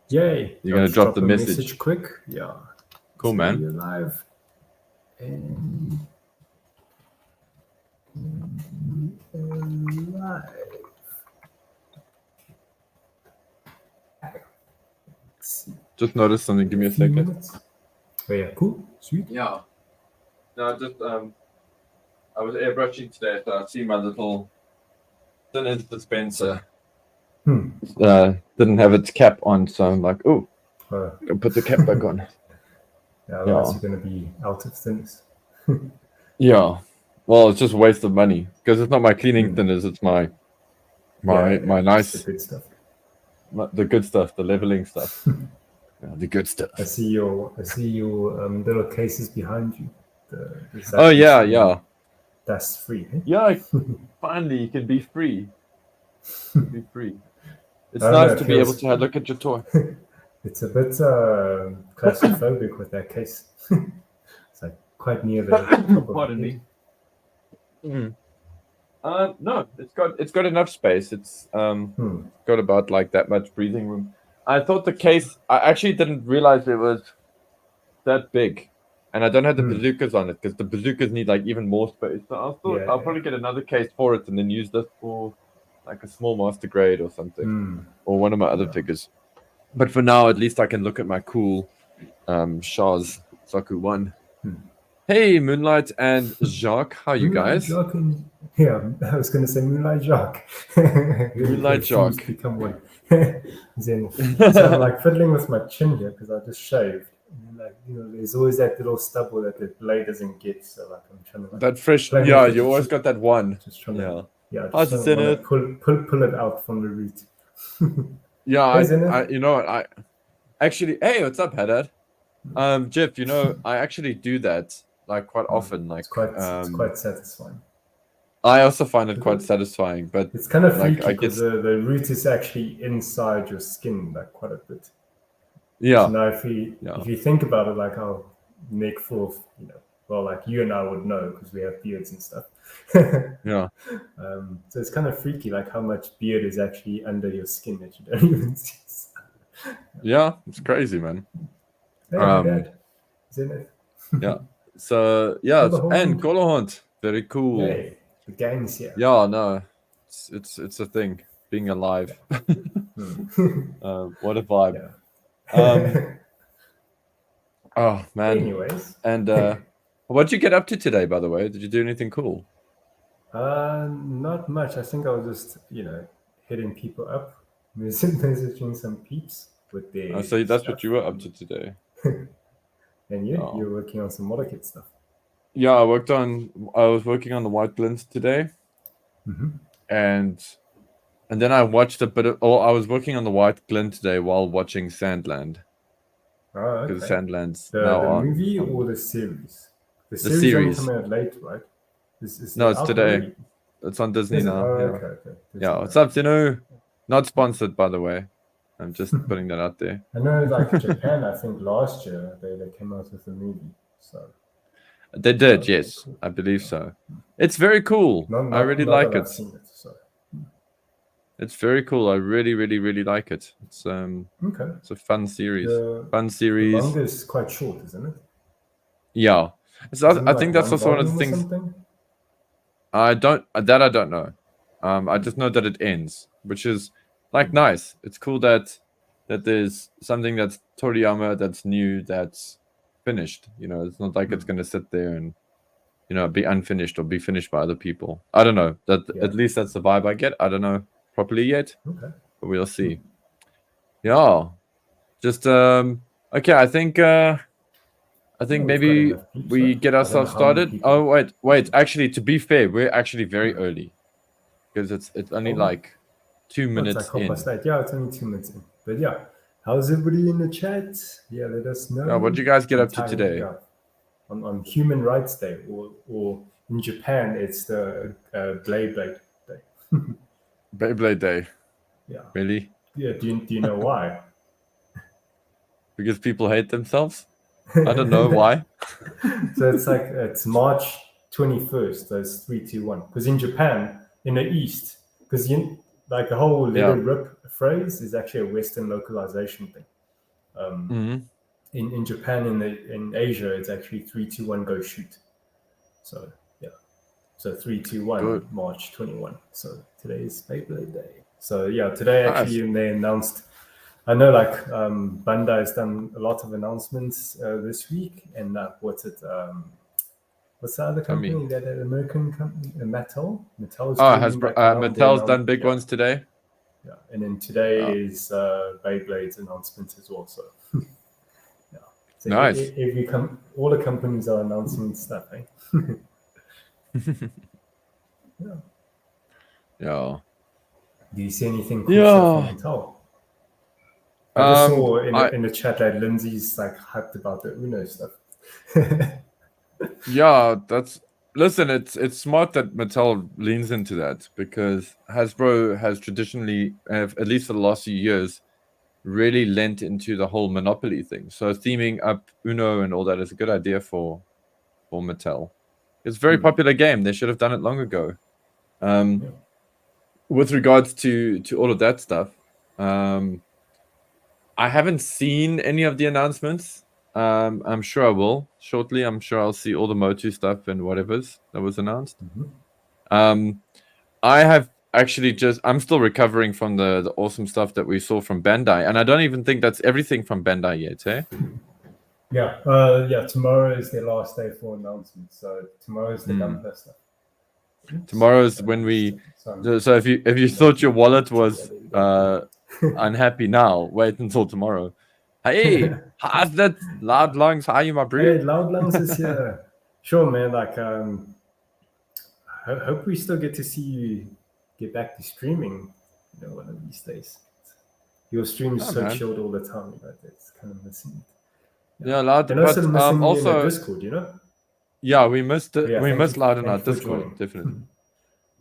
Yay! You're gonna drop the a message. quick. Yeah. Cool, man. You're live. And live. Just noticed something. Give me a second. Minutes. Oh yeah, cool, sweet. Yeah. No, just I was airbrushing today, so I see my little thinners dispenser. Didn't have its cap on, so I'm like, oh, I'll put the cap back on. Yeah, otherwise you're gonna be out of thinners. Yeah. Well, it's just a waste of money because it's not my cleaning thinners. It's my nice the good stuff. The good stuff, the leveling stuff. Yeah, the good stuff. I see your little cases behind you. Oh yeah. That's free. Eh? Yeah, finally you can be free. Be free. It's nice to be able to look at your toy. It's a bit claustrophobic with that case. It's like quite near the top Pardon me. No, it's got enough space. It's got about like that much breathing room. I thought the case. I actually didn't realize it was that big, and I don't have the bazookas on it because the bazookas need like even more space. So I thought I'll probably get another case for it and then use this for like a small master grade or something, or one of my other figures. But for now, at least I can look at my cool Shaz Saku 1. Hey, Moonlight and Jacques, how are you guys? Jacques I was going to say Moonlight Jacques. Moonlight Jacques. Become one. So I'm like fiddling with my chin here because I just shaved. And like, there's always that little stubble that the blade doesn't get. So like I'm trying to that fresh. Yeah, you always got that one. Just trying to how's it in it? Pull it out from the root. Yeah, I actually. Hey, what's up, Haddad? Jeff, I actually do that like quite often. Like it's quite satisfying. I also find it quite satisfying, but it's kind of freaky because the root is actually inside your skin, like quite a bit. Yeah. So now if you think about it, like our neck full of, well, like you and I would know because we have beards and stuff. Yeah. So it's kind of freaky, like how much beard is actually under your skin that you don't even see. Yeah, it's crazy, man. Hey, Dad. Isn't it? Yeah. So and Colorhunt, very cool. Hey, the gang's here. Yeah, no, it's a thing. Being alive. What a vibe. Yeah. Oh man. Anyways. And what'd you get up to today, by the way? Did you do anything cool? Not much. I think I was just, hitting people up, messaging some peeps with their so that's stuff. what you were up to today. And you were working on some model kit stuff. Yeah, I was working on the white glints today. And then I watched a bit of I was working on the white glint today while watching Sandland. Oh, okay. Because Sandland's now the movie or the series? The series coming out late, right? No, it's today. Already? It's on Disney now. Okay. Yeah, what's up, Zeno? Not sponsored, by the way. I'm just putting that out there. I know, like Japan, I think last year they came out with a movie. So they did, yes, cool. I believe so. It's very cool. I really like it. It's very cool. I really, really, really like it. It's It's a fun series. The manga is quite short, isn't it? Yeah. So I think that's also one of the things. I don't know. I just know that it ends, which is like nice. It's cool that there's something that's Toriyama that's new, that's finished. It's not like it's gonna sit there and be unfinished or be finished by other people. I don't know. At least that's the vibe I get. I don't know properly yet, but we'll see. Yeah. Just okay. I think maybe we get ourselves started. Oh wait. Actually, to be fair, we're actually very early because it's only like 2 minutes in. Yeah, it's only 2 minutes in. But yeah, how's everybody in the chat? Yeah, let us know. What did you guys get up to today? Yeah. On Human Rights Day, or in Japan, it's the Beyblade Day. Beyblade Day. Yeah. Really? Yeah. Do you know why? Because people hate themselves. I don't know why. So it's March 21st. That's 3, 2, 1. Because in Japan, in the East, because like the whole "let it rip" phrase is actually a Western localization thing. In Japan, in Asia, it's actually 3, 2, 1, go shoot. So yeah, so 3, 2, 1, Good. March 21. So today is Beyblade Day. So yeah, today actually they announced. I know like Bandai has done a lot of announcements this week, and what's the other company? That American company, Mattel. Mattel's Mattel's done big ones today. Yeah, and then today is Beyblade's announcement as well. So yeah, so nice. All the companies are announcing stuff, eh? Yeah. Yeah. Do you see anything cool stuff from Mattel? I just saw in the chat that Lindsay's like hyped about the Uno stuff. Yeah, listen, it's smart that Mattel leans into that, because Hasbro has traditionally, at least for the last few years, really lent into the whole Monopoly thing. So theming up Uno and all that is a good idea for Mattel. It's a very popular game. They should have done it long ago. With regards to all of that stuff, I haven't seen any of the announcements. I'm sure I will shortly. I'm sure I'll see all the Motu stuff and whatever's that was announced. I have actually I'm still recovering from the awesome stuff that we saw from Bandai, and I don't even think that's everything from Bandai yet, eh? Yeah, tomorrow is their last day for announcements. So tomorrow is the Gunpla stuff. Tomorrow's when we. So if you thought your wallet was unhappy now, wait until tomorrow. Hey, how's that? Loud Lungs, how are you, my bro? Hey, Loud Lungs is here. Sure, man. Like, hope we still get to see you get back to streaming. One of these days. Your stream is so chilled all the time. It's kind of missing. Yeah, Loud. And also missing also in the Discord, Yeah, we missed Loud in our Discord, definitely.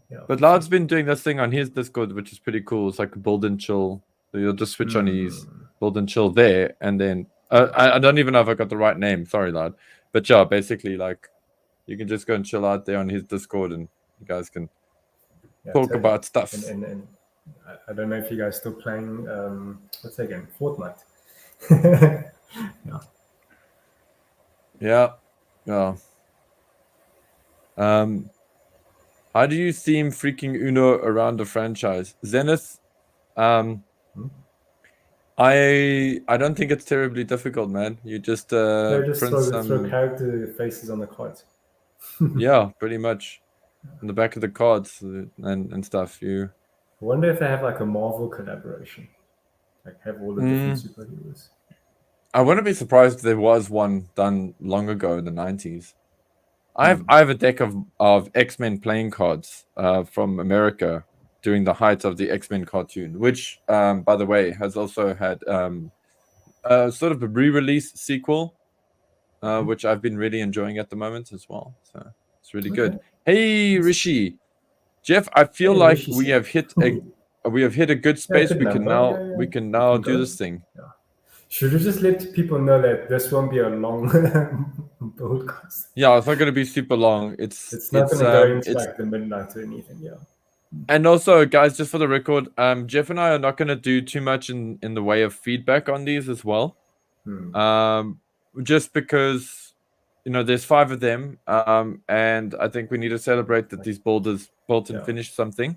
Yeah, but Loud's been doing this thing on his Discord, which is pretty cool. It's like a build and chill. So you'll just switch on his build and chill there, and then I don't even know if I got the right name. Sorry, Loud. But yeah, basically, like, you can just go and chill out there on his Discord, and you guys can talk about stuff. And I don't know if you guys still playing. What's that again? Fortnite. Yeah. How do you theme freaking Uno around a franchise? Zenith, I don't think it's terribly difficult, man. You just print throw character faces on the cards. Yeah, pretty much. On the back of the cards and stuff. I wonder if they have like a Marvel collaboration. Like have all the different superheroes. I wouldn't be surprised if there was one done long ago in the 90s. I have a deck of X-Men playing cards from America during the height of the X-Men cartoon, which, by the way, has also had sort of a re-release sequel, which I've been really enjoying at the moment as well. So it's really good. Hey, Rishi, Jeff, I feel like Rishi, we have hit a good space. We can now do this thing. Yeah. Should we just let people know that this won't be a long podcast? Yeah, it's not going to be super long. It's not going to go into like the midnight or anything. Yeah. And also, guys, just for the record, Jeff and I are not going to do too much in the way of feedback on these as well. Just because, there's 5 of them, and I think we need to celebrate that these builders built and finished something.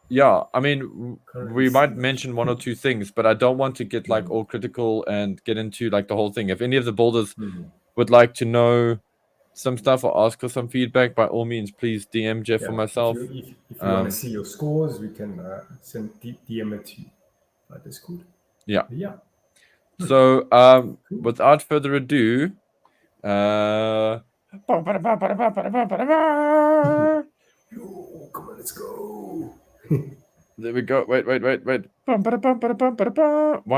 Yeah, I mean, we might mention 1 or 2 things, but I don't want to get like all critical and get into like the whole thing. If any of the builders would like to know some stuff or ask for some feedback, by all means, please DM Jeff or myself. If you want to see your scores, we can send DM it to you by Discord. Yeah. Yeah. So, without further ado, come on, let's go. There we go. Wait. Why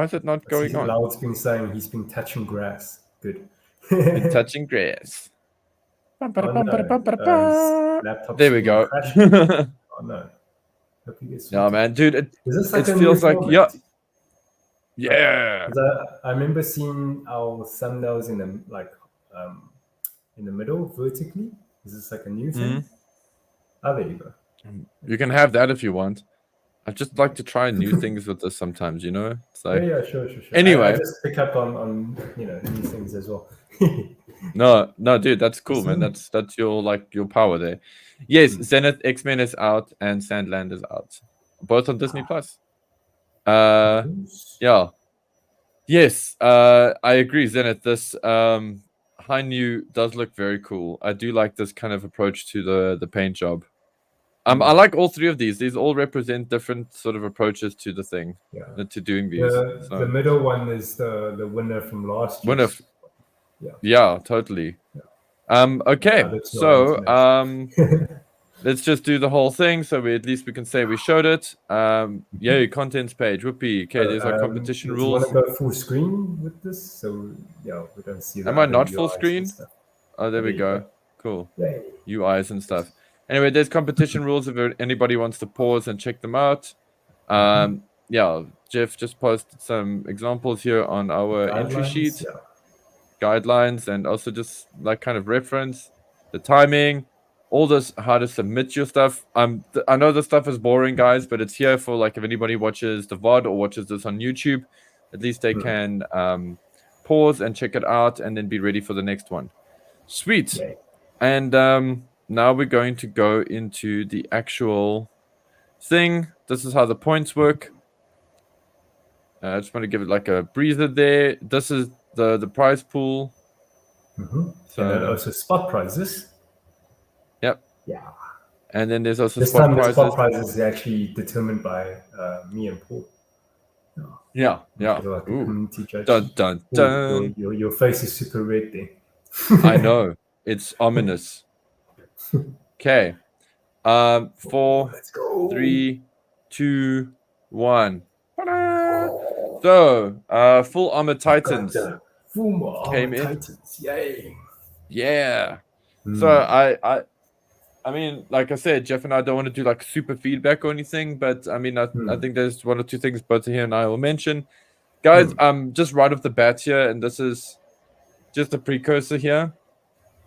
is it not going on? Loud's been saying he's been touching grass. Good. Been touching grass. There we go. Oh no. No, man, dude, it feels like yeah. I remember seeing our thumbnails in the middle vertically. Is this like a new thing? Oh, there you go. You can have that if you want. I just like to try new things with this sometimes, you know. So yeah, sure. anyway, I just pick up on new things as well. no, dude, that's cool, man. That's your power there. Yes, Zenith X-Men is out and Sandland is out, both on Disney Plus. Yeah, yes, I agree, Zenith. This High New does look very cool. I do like this kind of approach to the paint job. I like all three of these. These all represent different sort of approaches to the thing, to doing these. The middle one is the winner from last year. Yeah, totally. Okay, so let's just do the whole thing, so at least we can say we showed it. Yay, contents page. Whoopee. Okay, there's our competition rules. Do you want to go full screen with this? So yeah, we don't see. Am I not full screen? Oh, there we go. Cool. Yay. UIs and stuff. Anyway, there's competition rules if anybody wants to pause and check them out. Yeah, Jeff just posted some examples here on our entry sheet. Yeah. Guidelines, and also just like kind of reference, the timing, all this, how to submit your stuff. I know this stuff is boring, guys, but it's here for like if anybody watches the VOD or watches this on YouTube, at least they can pause and check it out and then be ready for the next one. Sweet. Yay. And now we're going to go into the actual thing. This is how the points work. I just want to give it like a breather there. This is the prize pool. So, and then also spot prizes. Yep. Yeah. And then there's also spot prizes. The spot prizes is actually determined by me and Paul. Yeah. Like dun dun dun. Your face is super red there. I know. It's ominous. Okay. 4, 3, 2, 1. So, Full Armor Titans came in. Titans, yay! Yeah. So I mean, like I said, Jeff and I don't want to do like super feedback or anything, but I mean, I think there's one or two things both here and I will mention, guys. Just right off the bat here, and this is just a precursor here,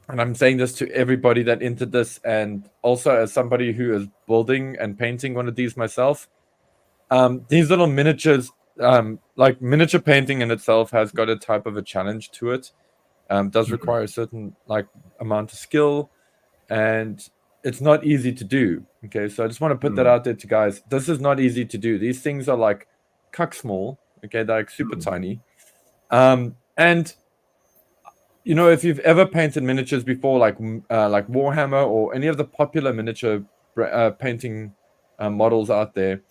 and I'm saying this to everybody that entered this, and also as somebody who is building and painting one of these myself. These little miniatures. Like miniature painting in itself has got a type of a challenge to it. Does require a certain like amount of skill, and it's not easy to do. Okay, so I just want to put that out there to guys. This is not easy to do. These things are like cuck small. Okay, they're like super tiny. And you know, if you've ever painted miniatures before, like Warhammer or any of the popular miniature painting models out there,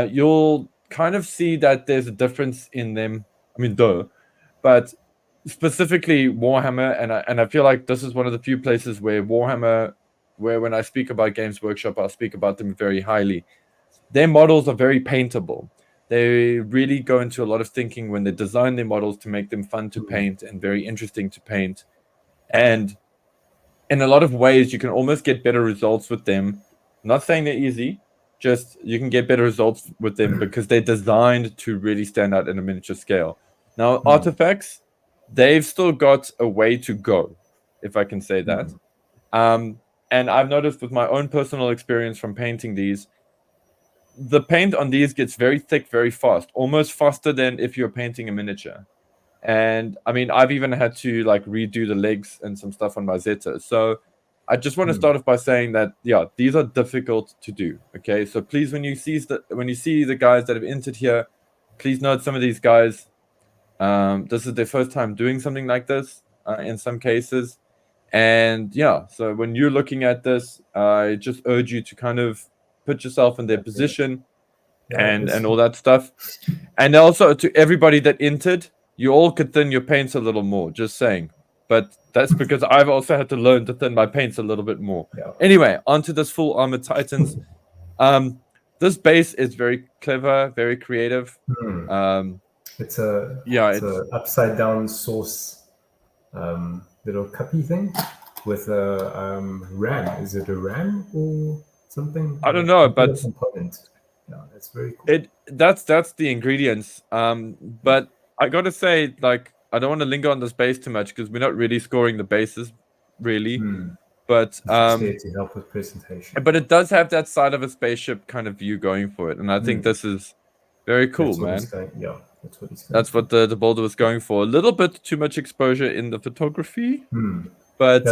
you'll kind of see that there's a difference in them. I mean, but specifically Warhammer, and I feel like this is one of the few places where Warhammer, where when I speak about Games Workshop, I'll speak about them very highly. Their models are very paintable. They really go into a lot of thinking when they design their models to make them fun to paint and very interesting to paint. And in a lot of ways, you can almost get better results with them. I'm not saying they're easy. Just you can get better results with them because they're designed to really stand out in a miniature scale. Now, artifacts, they've still got a way to go, if I can say that. And I've noticed with my own personal experience from painting these, the paint on these gets very thick very fast, almost faster than if you're painting a miniature. And I mean, I've even had to like redo the legs and some stuff on my Zeta. So I just want to start off by saying that, yeah, these are difficult to do. Okay, so please, when you see the guys that have entered here, please note some of these guys. This is their first time doing something like this in some cases, and yeah. So when you're looking at this, I just urge you to kind of put yourself in their position and all that stuff. And also to everybody that entered, you all could thin your paints a little more. Just saying. But that's because I've also had to learn to thin my paints a little bit more. Yeah. Anyway, onto this Full Armor Titans. This base is very clever, very creative. It's a upside down sauce little cuppy thing with a ram. Is it a ram or something? I don't know, but component. Yeah, that's very cool. That's the ingredients. But I gotta say, like, I don't want to linger on this base too much because we're not really scoring the bases, really. But there to help with presentation. But it does have that side of a spaceship kind of view going for it, and I think this is very cool, man. That's what he's going. That's what the builder was going for. A little bit too much exposure in the photography, but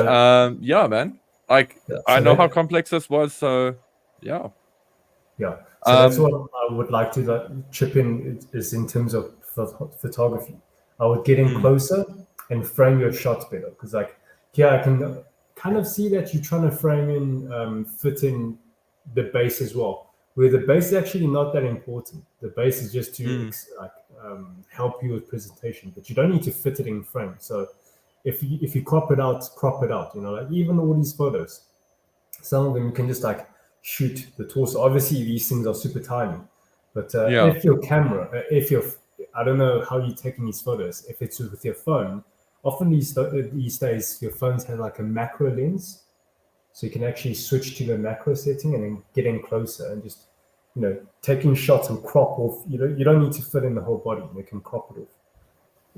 yeah, man. Like I know how complex this was, so yeah. Yeah. So that's what I would like to chip in is in terms of photography. I would get in closer and frame your shots better, because like here I can kind of see that you're trying to frame in fit in the base as well, where the base is actually not that important. The base is just to help you with presentation, but you don't need to fit it in frame. So if you crop it out, you know, like even all these photos, some of them you can just like shoot the torso. Obviously these things are super tiny, but if your camera, I don't know how you're taking these photos, if it's with your phone, often these days your phones have like a macro lens, so you can actually switch to the macro setting and then get in closer and just, you know, taking shots and crop off. You don't need to fit in the whole body. You can crop it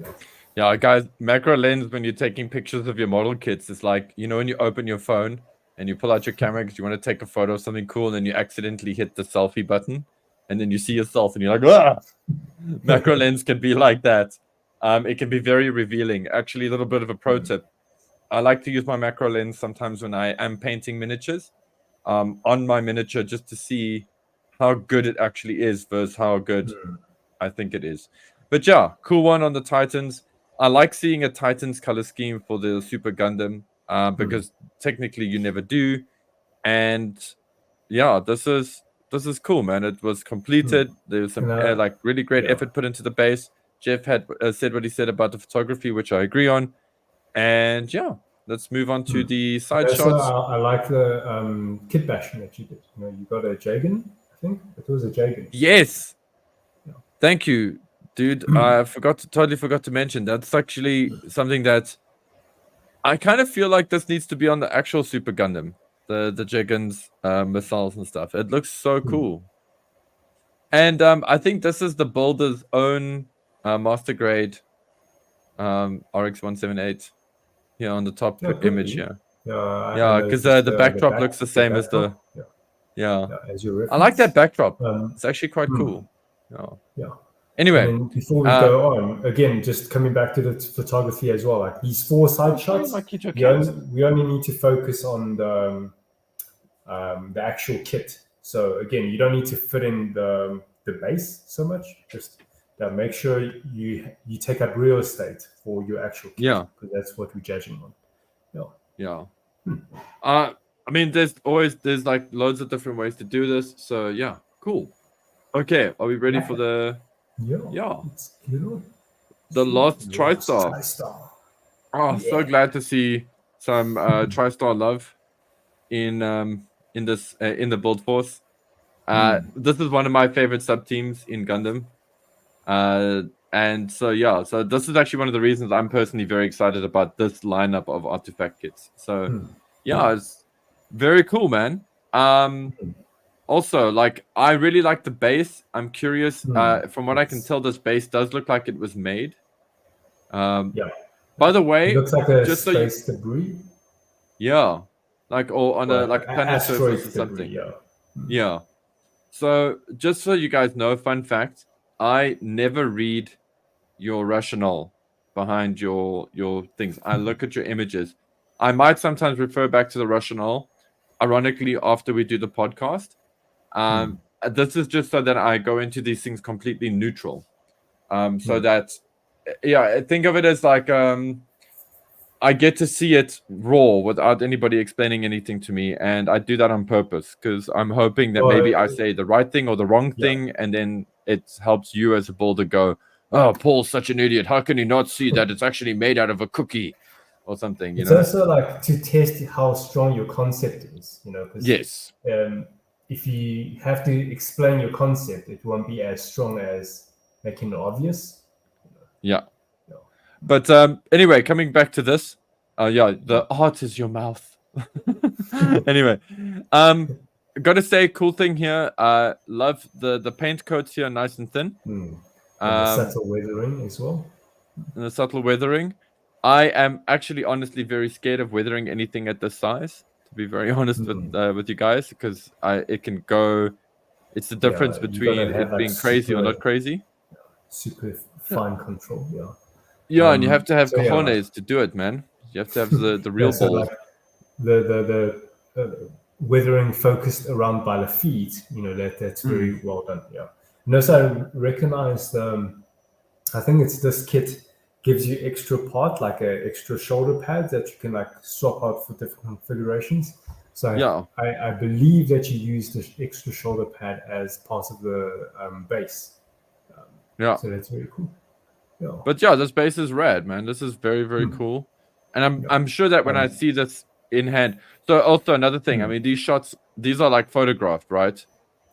off. Yeah, guys, macro lens when you're taking pictures of your model kits, it's like, you know, when you open your phone and you pull out your camera because you want to take a photo of something cool, and then you accidentally hit the selfie button, and then you see yourself and you're like, ah! Macro lens can be like that. It can be very revealing. Actually, a little bit of a pro tip. I like to use my macro lens sometimes when I am painting miniatures on my miniature, just to see how good it actually is versus how good I think it is. But yeah, cool one on the Titans. I like seeing a Titans color scheme for the Super Gundam because technically you never do. And yeah, this is cool, man. It was completed. There was some like really great effort put into the base. Jeff had said what he said about the photography, which I agree on. And yeah, let's move on to the side shots. I like the kit bashing that you did. You know, you got a Jagan, I think it was a Jagan. Yes. Yeah. Thank you, dude. I totally forgot to mention. That's actually something that I kind of feel like this needs to be on the actual Super Gundam. The Jagans, missiles and stuff. It looks so cool. And I think this is the builder's own master grade RX-178 here on the top image here. Yeah, because the backdrop looks the same as the... Yeah. As your reference. I like that backdrop. It's actually quite cool. Yeah. Anyway, before we go on, again, just coming back to the photography as well, like these 4 side shots, we only need to focus on the actual kit. So again, you don't need to fit in the base so much. Just make sure you take up real estate for your actual kit. Yeah, because that's what we're judging on. Yeah. I mean, there's like loads of different ways to do this. So yeah, cool. Okay, are we ready for the? Yeah. The lost TriStar. Oh, so glad to see some TriStar love in this in the build force. This is one of my favorite sub teams in Gundam. And so yeah, so this is actually one of the reasons I'm personally very excited about this lineup of artifact kits. So yeah, it's very cool, man. Also, like, I really like the base. I'm curious. From what I can tell, this base does look like it was made. By the way, it looks like a space debris. Yeah, like, or on a planet surface or something. Debris, yeah. So just so you guys know, fun fact: I never read your rationale behind your things. I look at your images. I might sometimes refer back to the rationale, ironically, after we do the podcast. This is just so that I go into these things completely neutral. So that, yeah, think of it as like I get to see it raw without anybody explaining anything to me, and I do that on purpose because I'm hoping that maybe I say the right thing or the wrong thing, and then it helps you as a builder go, "Oh, Paul's such an idiot. How can he not see that it's actually made out of a cookie?" Or something, it's also like to test how strong your concept is, you know. Yes. If you have to explain your concept, it won't be as strong as making it obvious. Yeah. But anyway, coming back to this, the art is your mouth. Anyway, gotta say, cool thing here. Love the paint coats here, nice and thin. And the subtle weathering as well. And the subtle weathering. I am actually honestly very scared of weathering anything at this size. to be very honest with you guys, because it can go. It's the difference between it being crazy or not crazy. Super fine control, yeah. Yeah, and you have to have cojones to do it, man. You have to have the real balls. Like the weathering focused around by the feet, that's very well done. Yeah. And also I recognized, I think it's this kit gives you extra part, like an extra shoulder pad that you can like swap out for different configurations. So I believe that you use the extra shoulder pad as part of the base. So that's very cool. Yeah. But yeah, this base is rad, man. This is very, very cool. And I'm sure that when I see this in hand. So also another thing, I mean, these shots, these are like photographed, right?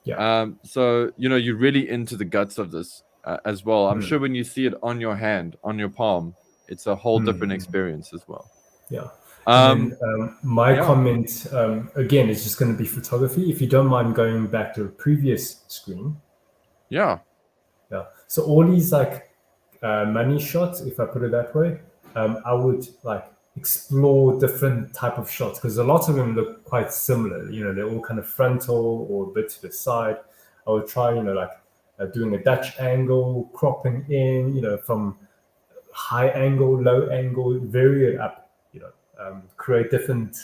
Yeah. So you're really into the guts of this as well. I'm sure when you see it on your hand, on your palm, it's a whole different experience as well. Yeah. And then, my comment again is just going to be photography. If you don't mind going back to a previous screen. Yeah. So all these like money shots, if I put it that way, I would like explore different type of shots because a lot of them look quite similar. They're all kind of frontal or a bit to the side. I would try, doing a Dutch angle, cropping in, from high angle, low angle, vary it up. Create different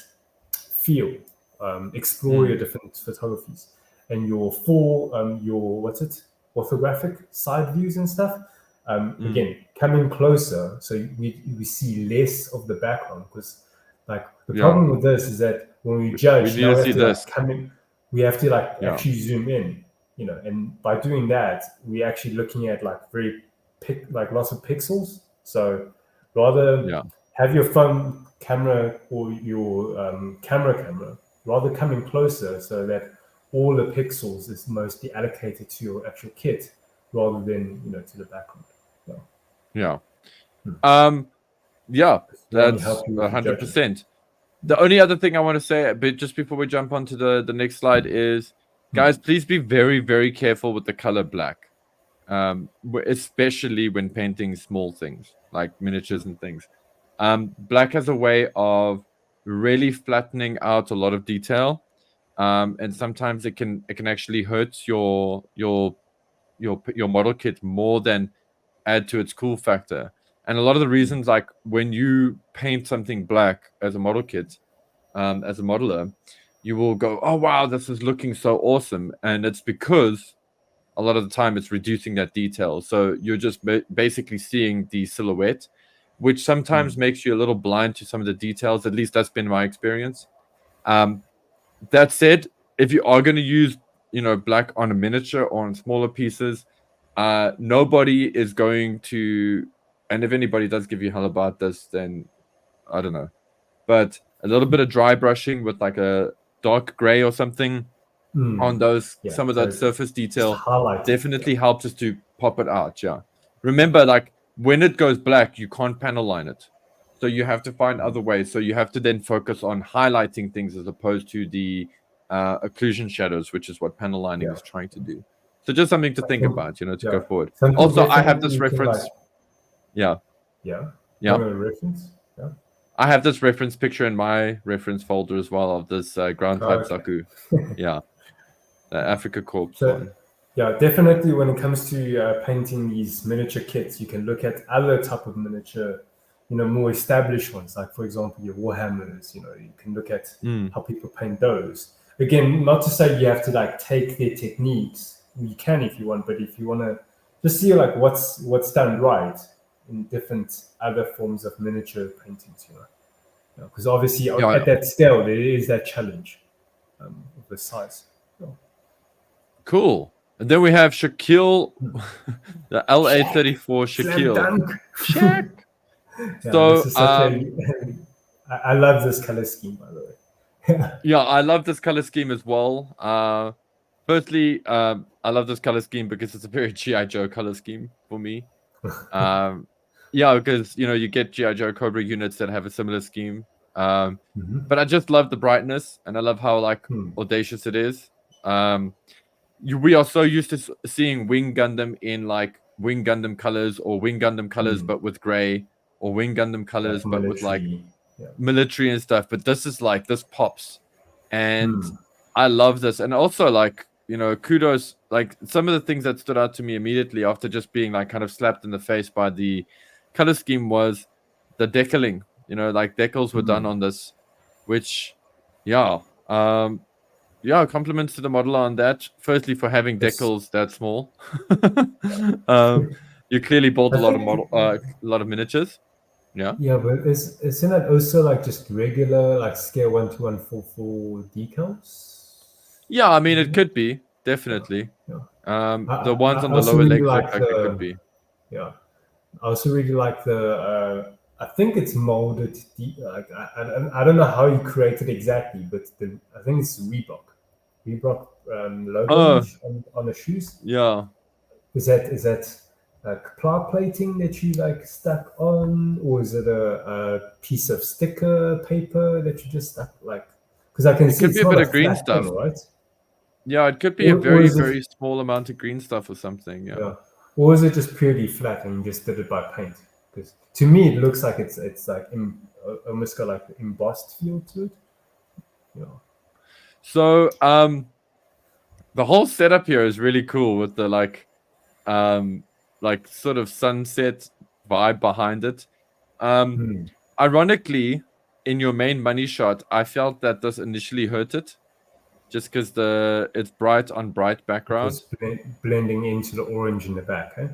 feel, explore your different photographies, and your orthographic side views and stuff. Again, coming closer, so we see less of the background because, like, the problem with this is that when we judge, we have to actually zoom in, and by doing that, we're actually looking at like lots of pixels. So rather have your phone camera or your camera rather coming closer so that all the pixels is mostly allocated to your actual kit rather than to the background. That's 100%. The only other thing I want to say, but just before we jump onto the next slide, is guys, please be very, very careful with the color black, especially when painting small things like miniatures and things. Black has a way of really flattening out a lot of detail, and sometimes it can actually hurt your model kit more than add to its cool factor. And a lot of the reasons, like when you paint something black as a model kit, as a modeler, you will go, oh wow, this is looking so awesome, and it's because a lot of the time it's reducing that detail, so you're just basically seeing the silhouette, which sometimes makes you a little blind to some of the details. At least that's been my experience. That said, if you are going to use black on a miniature or on smaller pieces, nobody is going to, and if anybody does give you hell about this, then I don't know, but a little bit of dry brushing with like a dark gray or something on those some of that surface detail definitely helps us to pop it out. Remember, like when it goes black, you can't panel line it, so you have to find other ways. So you have to then focus on highlighting things as opposed to the occlusion shadows, which is what panel lining is trying to do. So just something to think about, to go forward. Also, I have this reference. Reference? I have this reference picture in my reference folder as well of this ground type Zaku. The Africa Corps one. Yeah, definitely when it comes to painting these miniature kits, you can look at other type of miniature, more established ones, like for example your Warhammers. You can look at how people paint those. Again, not to say you have to like take their techniques. You can if you want, but if you want to just see like what's done right in different other forms of miniature paintings, because obviously at that scale there is that challenge of the size. Cool. And then we have Shaquille, the LA34 Shaquille. Check. So I love this color scheme, by the way. I love this color scheme as well. Firstly, I love this color scheme because it's a very G.I. Joe color scheme for me. Because you get G.I. Joe Cobra units that have a similar scheme. But I just love the brightness, and I love how audacious it is. We are so used to seeing Wing Gundam in like Wing Gundam colors or Wing Gundam colors but with gray, or Wing Gundam colors but with like military and stuff. But this is like, this pops. and I love this. And also, like, you know, kudos, like some of the things that stood out to me immediately after just being like kind of slapped in the face by the color scheme was the decaling. You know, like decals were done on this, which, yeah, compliments to the modeler on that. Firstly, for having decals that small. You clearly built a lot of miniatures. Yeah. Yeah, but isn't it also like just regular like scale 1:144 decals? Yeah, I mean, it could be definitely. Yeah. The ones I on the also lower really legs look like like it could be. yeah. I also really like I think it's molded. I don't know how you created exactly, but I think it's Reebok logo Oh, on the shoes. yeah. Is that like ply plating that you like stuck on, or is it a piece of sticker paper that you just stuck like? Because I can It see could be it's a not bit a of green flat stuff. thing, right? Yeah, it could be a Or very, is it very small amount of green stuff or something. Yeah. yeah, or is it just purely flat and you just did it by paint? Because to me it looks like it's like almost got like embossed feel to it. Yeah. So, the whole setup here is really cool with the like sort of sunset vibe behind it. Ironically, in your main money shot, I felt that this initially hurt it, just because it's bright on bright background. Just blending into the orange in the back, eh?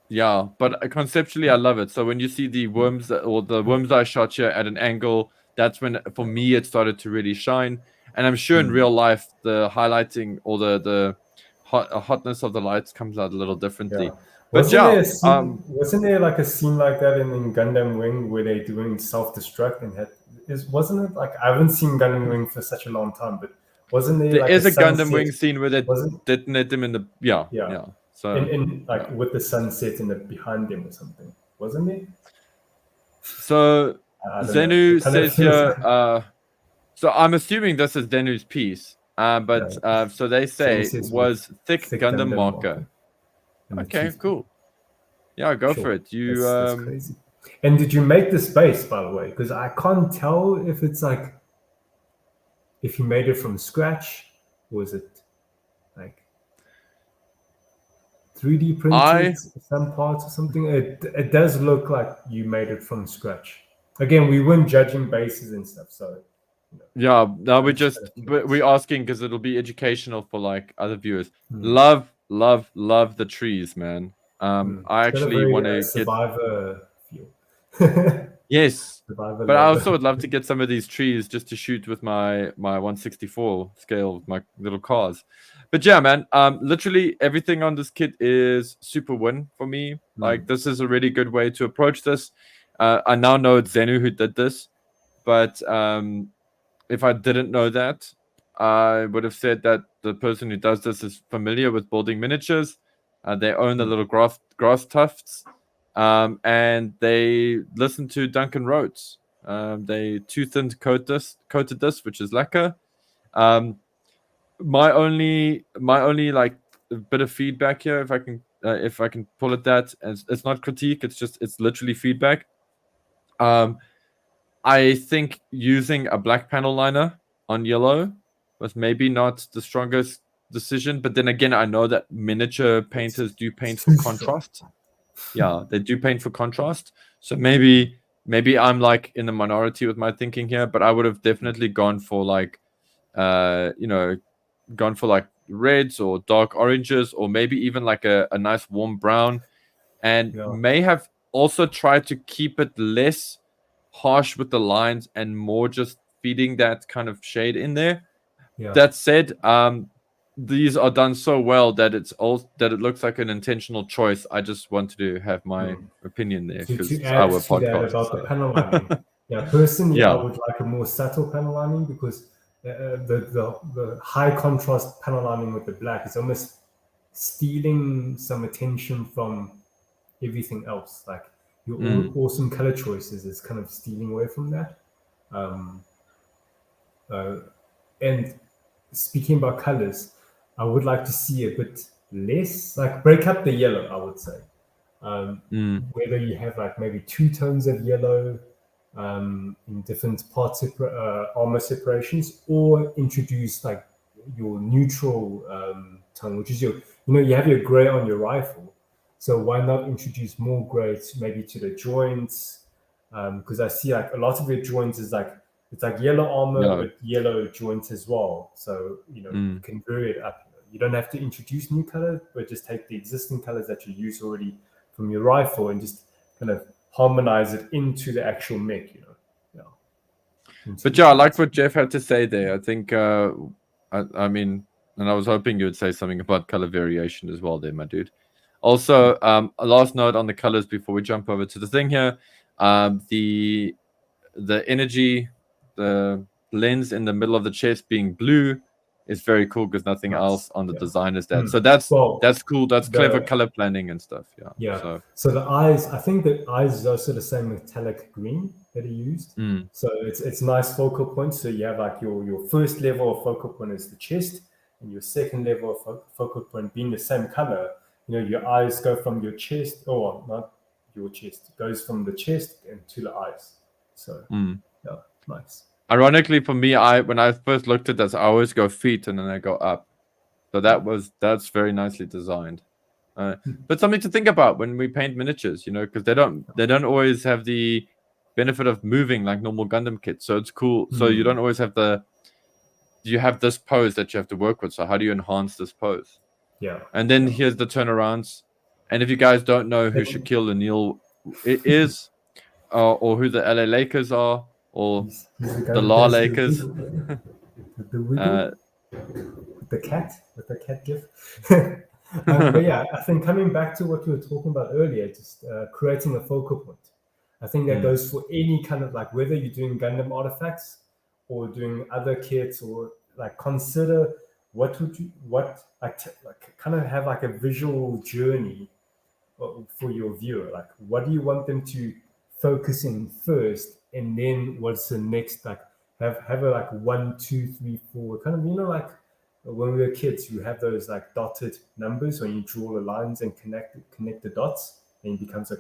Yeah, but conceptually, I love it. So when you see the worms or the worms I shot here at an angle, that's when for me it started to really shine. And I'm sure in real life, the highlighting or the hotness of the lights comes out a little differently. Yeah. But yeah, Wasn't there like a scene like that in Gundam Wing where they're doing self-destruct and wasn't it like I haven't seen Gundam Wing for such a long time, but wasn't there there like a is a Gundam sunset? Wing scene where they Wasn't detonate them in the yeah. So and like with the sunset in the behind them or something, wasn't it? So Zenu says here. Like... So I'm assuming this is Zenu's piece. But so they say was thick Gundam marker. Okay, cool. Yeah, go for it. That's crazy. And did you make the space, by the way? Because I can't tell if it's like if you made it from scratch, or is it like 3D printed some parts or something? It does look like you made it from scratch. Again, we weren't judging bases and stuff, so yeah. Now we're asking because it'll be educational for like other viewers. Love the trees, man. I actually want to survivor feel. Yes, but I also would love to get some of these trees just to shoot with my 164 scale with my little cars. But yeah, man, literally everything on this kit is super win for me. Like this is a really good way to approach this. I now know it's Zenu who did this, but if I didn't know that, I would have said that the person who does this is familiar with building miniatures. They own the little grass tufts. And they listened to Duncan Rhodes. They too-thinned coated this, which is lacquer. My only like bit of feedback here, if I can pull it that, it's not critique, it's literally feedback. I think using a black panel liner on yellow was maybe not the strongest decision, but then again, I know that miniature painters do paint for contrast. Yeah, they do paint for contrast. So maybe I'm like in the minority with my thinking here, but I would have definitely gone for like gone for like reds or dark oranges, or maybe even like a nice warm brown, and may have also tried to keep it less harsh with the lines and more just feeding that kind of shade in there. That said, these are done so well that it looks like an intentional choice. I just wanted to have my opinion there because to it's add our to podcast. That about the panel lining. Personally, I would like a more subtle panel lining because the high contrast panel lining with the black is almost stealing some attention from everything else. Like your awesome color choices is kind of stealing away from that. And speaking about colors, I would like to see a bit less, like break up the yellow, I would say. Whether you have like maybe 2 tones of yellow, in different armor separations, or introduce like your neutral tone, which is you have your gray on your rifle. So why not introduce more gray maybe to the joints? Because I see like a lot of your joints is like it's like yellow armor with yellow joints as well. So you can vary it up. You don't have to introduce new colors, but just take the existing colors that you use already from your rifle and just kind of harmonize it into the actual mech. But yeah, I like what Jeff had to say there. I think, I mean, and I was hoping you would say something about color variation as well there, my dude. Also, a last note on the colors before we jump over to the thing here. The energy, the lens in the middle of the chest being blue is very cool because nothing else on the design is that. So that's cool. That's clever color planning and stuff. Yeah. So the eyes, I think the eyes is also the same metallic green that he used. So it's nice focal points. So you have like your first level of focal point is the chest, and your second level of focal point being the same color. Your eyes go from your chest, or not your chest, it goes from the chest and to the eyes. So yeah, nice. Ironically, for me, when I first looked at this, I always go feet and then I go up. So that's very nicely designed. But something to think about when we paint miniatures, because they don't always have the benefit of moving like normal Gundam kits. So it's cool. So you don't always have you have this pose that you have to work with. So how do you enhance this pose? Yeah. And then here's the turnarounds. And if you guys don't know who Shaquille O'Neal is, or who the LA Lakers are, or the Law Lakers. The cat gif. But yeah, I think coming back to what we were talking about earlier, just creating a focal point. I think that goes for any kind of like whether you're doing Gundam artifacts or doing other kits, or like consider kind of have like a visual journey for your viewer. Like what do you want them to focus in first, and then what's the next, like have a like 1, 2, 3, 4 kind of, like when we were kids, you have those like dotted numbers when you draw the lines and connect the dots, and it becomes a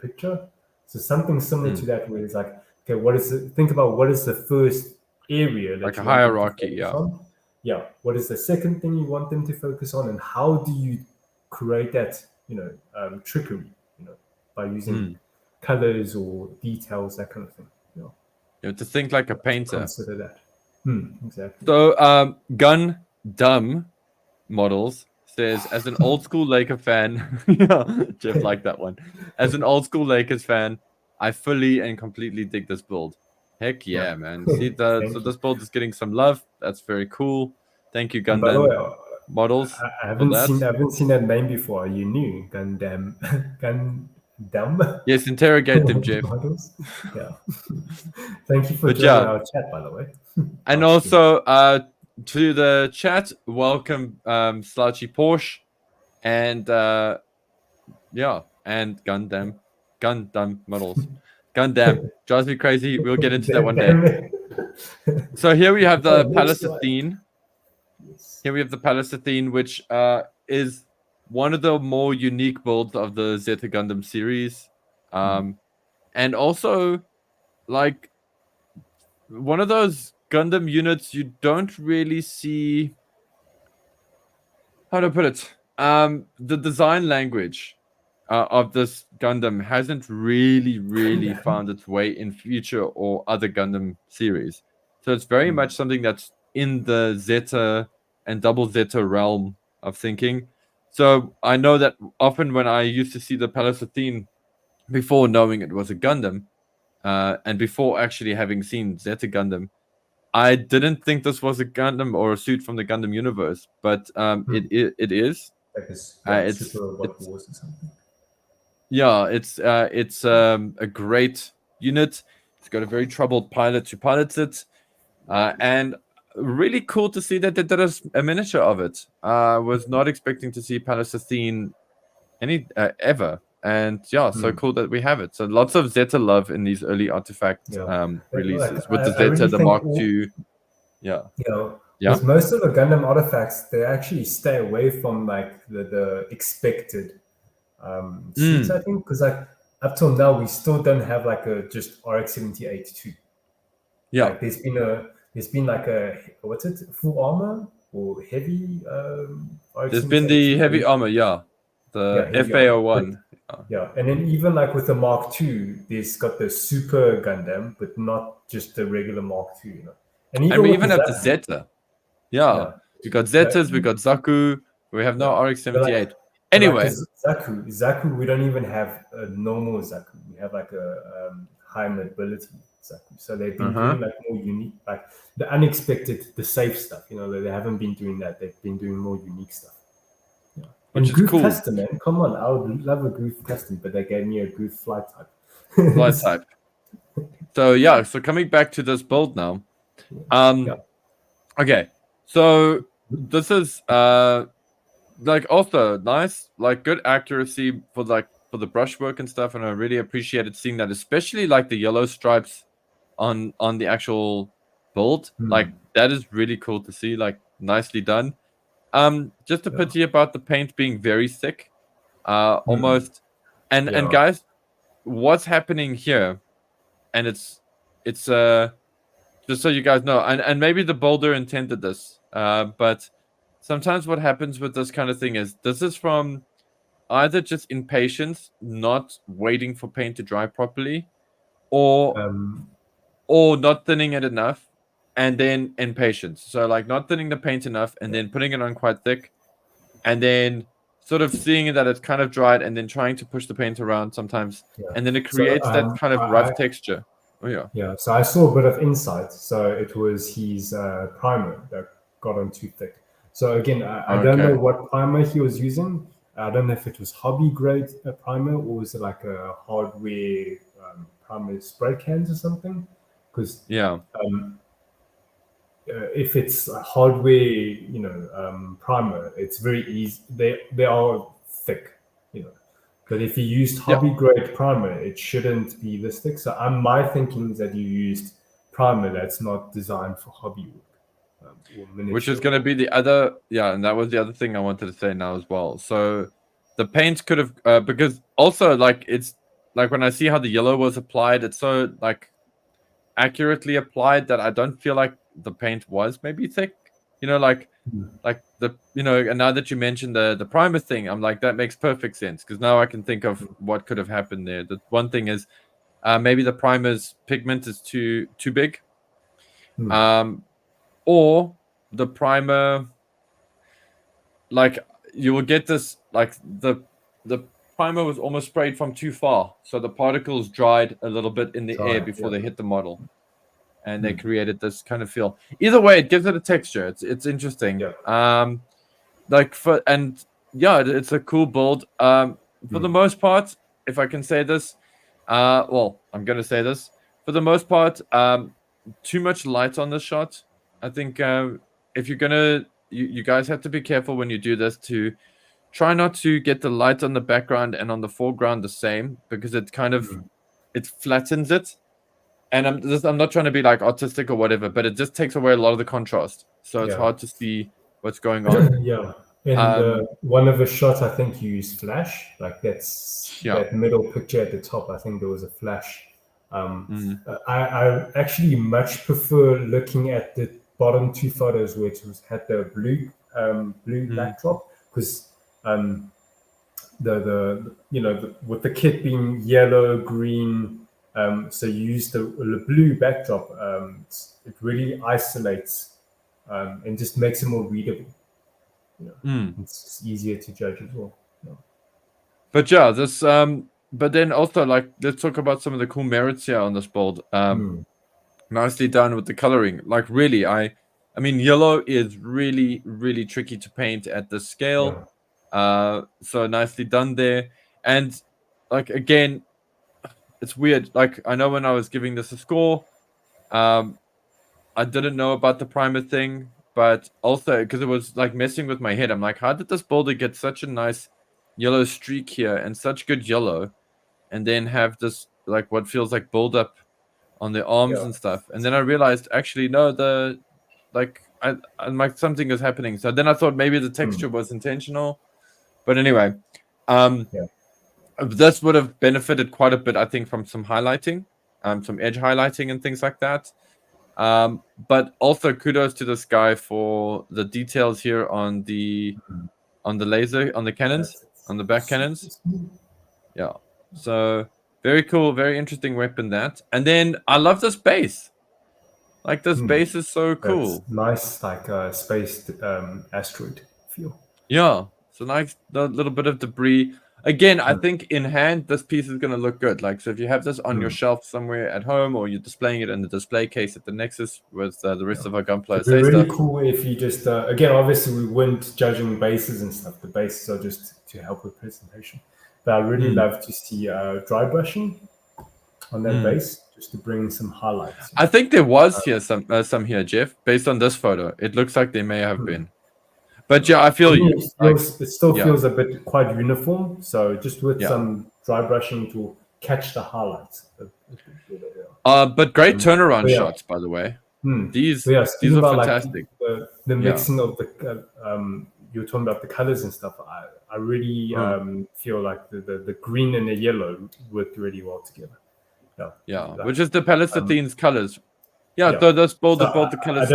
picture. So something similar to that, where it's like, okay, think about what is the first area that like you a want hierarchy, them to focus on. Yeah. What is the second thing you want them to focus on, and how do you create that, trickery, by using colors or details, that kind of thing. You have to think like a painter. Consider that. Exactly. So, Gundam models says, as an old school Laker fan, Jeff liked that one. As an old school Lakers fan, I fully and completely dig this build. Heck yeah, man. See, so this build is getting some love. That's very cool. Thank you, Gundam. By the way, models. I haven't seen that name before. You knew Gundam. Gundam. Yes, interrogate them, Jeff. Models. Yeah. Thank you for joining our chat, by the way. And also to the chat, welcome Slouchy Porsche and and Gundam models. Gundam drives me crazy. We'll get into that one day. So here we have the Palace Athene. Here we have the Palace Athene, which is one of the more unique builds of the Zeta Gundam series. And also, like, one of those Gundam units you don't really see... How to put it? The design language of this Gundam hasn't really found its way in future or other Gundam series. So it's very much something that's in the Zeta and Double Zeta realm of thinking. So I know that often when I used to see the Palace Athene before knowing it was a Gundam, and before actually having seen Zeta Gundam, I didn't think this was a Gundam or a suit from the Gundam universe, but it is. Like it's Super Robot Wars or something. Yeah, it's a great unit. It's got a very troubled pilot who pilots it, and really cool to see that they did a miniature of it. Was not expecting to see Palace Athene ever, and so cool that we have it. So lots of Zeta love in these early artifact releases with the Zeta, the Mark II. With most of the Gundam artifacts, they actually stay away from like the expected suits, I think, because like up till now we still don't have like a just RX-78 2. Yeah, like there's been like a what's it, full armor or heavy there's been the heavy armor, the FA01. Yeah, and then even like with the Mark II, there's got the Super Gundam, but not just the regular Mark II, you know. And we even have the Zeta. Yeah, we got Zetas, we got Zaku, we have no RX-78. Anyway, Zaku, we don't even have a normal Zaku. We have like a high mobility Zaku. So they've been doing like more unique, like the unexpected, the safe stuff. You know, they haven't been doing that. They've been doing more unique stuff. Yeah. Which and is cool. Custom, man. Come on, I would love a Goof Custom, but they gave me a Goof Flight Type. Flight Type. So so coming back to this build now. Okay, so this is like also nice, like good accuracy for the brushwork and stuff, and I really appreciated seeing that, especially like the yellow stripes on the actual build. Like that is really cool to see, like nicely done. Just a pity about the paint being very thick, almost. And guys, what's happening here? And it's just so you guys know, and maybe the builder intended this, but sometimes what happens with this kind of thing is this is from either just impatience, not waiting for paint to dry properly, or not thinning it enough, and then impatience. So like not thinning the paint enough and then putting it on quite thick, and then sort of seeing that it's kind of dried and then trying to push the paint around sometimes, and then it creates that kind of rough texture. Yeah, so I saw a bit of insight. So it was his primer that got on too thick. So again, I don't know what primer he was using. I don't know if it was hobby grade primer or was it like a hardware primer spray cans or something. Because if it's a hardware, primer, it's very easy. They are thick, you know. But if you used hobby grade primer, it shouldn't be this thick. So my thinking is that you used primer that's not designed for hobby work. Which is going to be the other, and that was the other thing I wanted to say now as well. So the paint could have, because also like it's like when I see how the yellow was applied, it's so like accurately applied that I don't feel like the paint was maybe thick. You know, like the, and now that you mentioned the primer thing, I'm like, that makes perfect sense, because now I can think of what could have happened there. The one thing is maybe the primer's pigment is too big, or the primer, like you will get this, like the primer was almost sprayed from too far, so the particles dried a little bit in the air before they hit the model. And they created this kind of feel. Either way, it gives it a texture. It's interesting. It's a cool build. For the most part, if I can say this, I'm gonna say this. For the most part, too much light on this shot. I think if you're gonna, you guys have to be careful when you do this to try not to get the light on the background and on the foreground the same, because it kind of it flattens it. And I'm not trying to be like artistic or whatever, but it just takes away a lot of the contrast. So it's hard to see what's going on. And one of the shots, I think you used flash. Like that middle picture at the top. I think there was a flash. I actually much prefer looking at the bottom two photos where it had the blue backdrop, because with the kit being yellow, green. So you use the blue backdrop. It really isolates and just makes it more readable. It's easier to judge as well. But this. But then also, like, let's talk about some of the cool merits here on this build. Nicely done with the coloring. Like, really, I mean, yellow is really, really tricky to paint at this scale. So nicely done there. And like again, it's weird. Like, I know when I was giving this a score, I didn't know about the primer thing, but also because it was like messing with my head. I'm like, how did this builder get such a nice yellow streak here and such good yellow, and then have this like what feels like build up on the arms and stuff? And then I realized actually no, I'm like something is happening. So then I thought maybe the texture was intentional, but anyway, this would have benefited quite a bit, I think, from some highlighting, some edge highlighting and things like that. But also kudos to this guy for the details here on the laser, on the cannons, on the back cannons. Yeah. So very cool, very interesting weapon that. And then I love this base. Like this base is so cool. It's nice, like a space asteroid feel. Yeah. So nice little bit of debris. Again, I think in hand, this piece is going to look good. Like, so if you have this on your shelf somewhere at home, or you're displaying it in the display case at the Nexus with the rest of our Gunpla It'd be really cool if you just, again, obviously we weren't judging bases and stuff. The bases are just to help with presentation. But I'd really love to see dry brushing on that base, just to bring some highlights. I think there was here some here, Jeff, based on this photo. It looks like there may have been. But yeah, I feel you. It still feels a bit quite uniform. So just with some dry brushing to catch the highlights. But great turnaround shots, by the way. These are fantastic. Like the mixing of the you're talking about the colors and stuff. I really feel like the green and the yellow worked really well together. Which is the Palestine's colors. So those both the colors.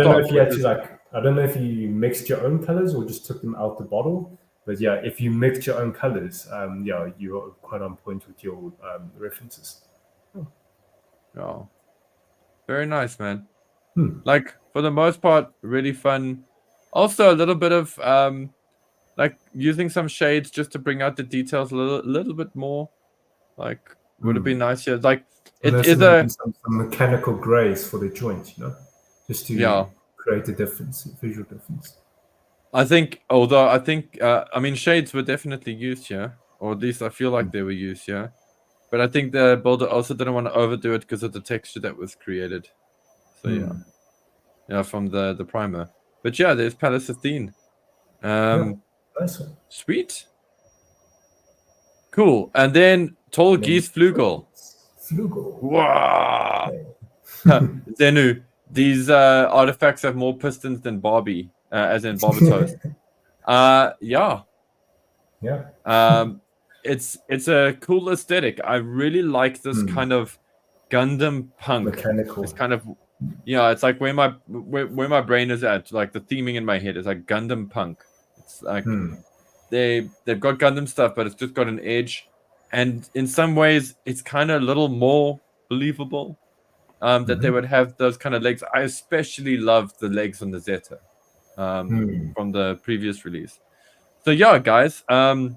I don't know if you mixed your own colors or just took them out the bottle. But yeah, if you mixed your own colors, you're quite on point with your references. Yeah, very nice, man. Like for the most part, really fun. Also, a little bit of like using some shades just to bring out the details a little bit more. Like would have been nice here. Like it is some mechanical grays for the joint, just to create a difference, a visual difference. I think, I mean, shades were definitely used here, or at least I feel like they were used here. But I think the builder also didn't want to overdo it because of the texture that was created. So from the primer. But yeah, there's Palestine. Nice one. Sweet. Cool. And then Tall Geese Flugel. Wow. Zenu. These artifacts have more pistons than Barbie, as in Barbatos. It's a cool aesthetic. I really like this kind of Gundam punk. Mechanical. It's kind of it's like where my brain is at. Like the theming in my head is like Gundam punk. It's like they've got Gundam stuff, but it's just got an edge, and in some ways it's kind of a little more believable. That they would have those kind of legs. I especially love the legs on the Zeta from the previous release. So yeah, guys, the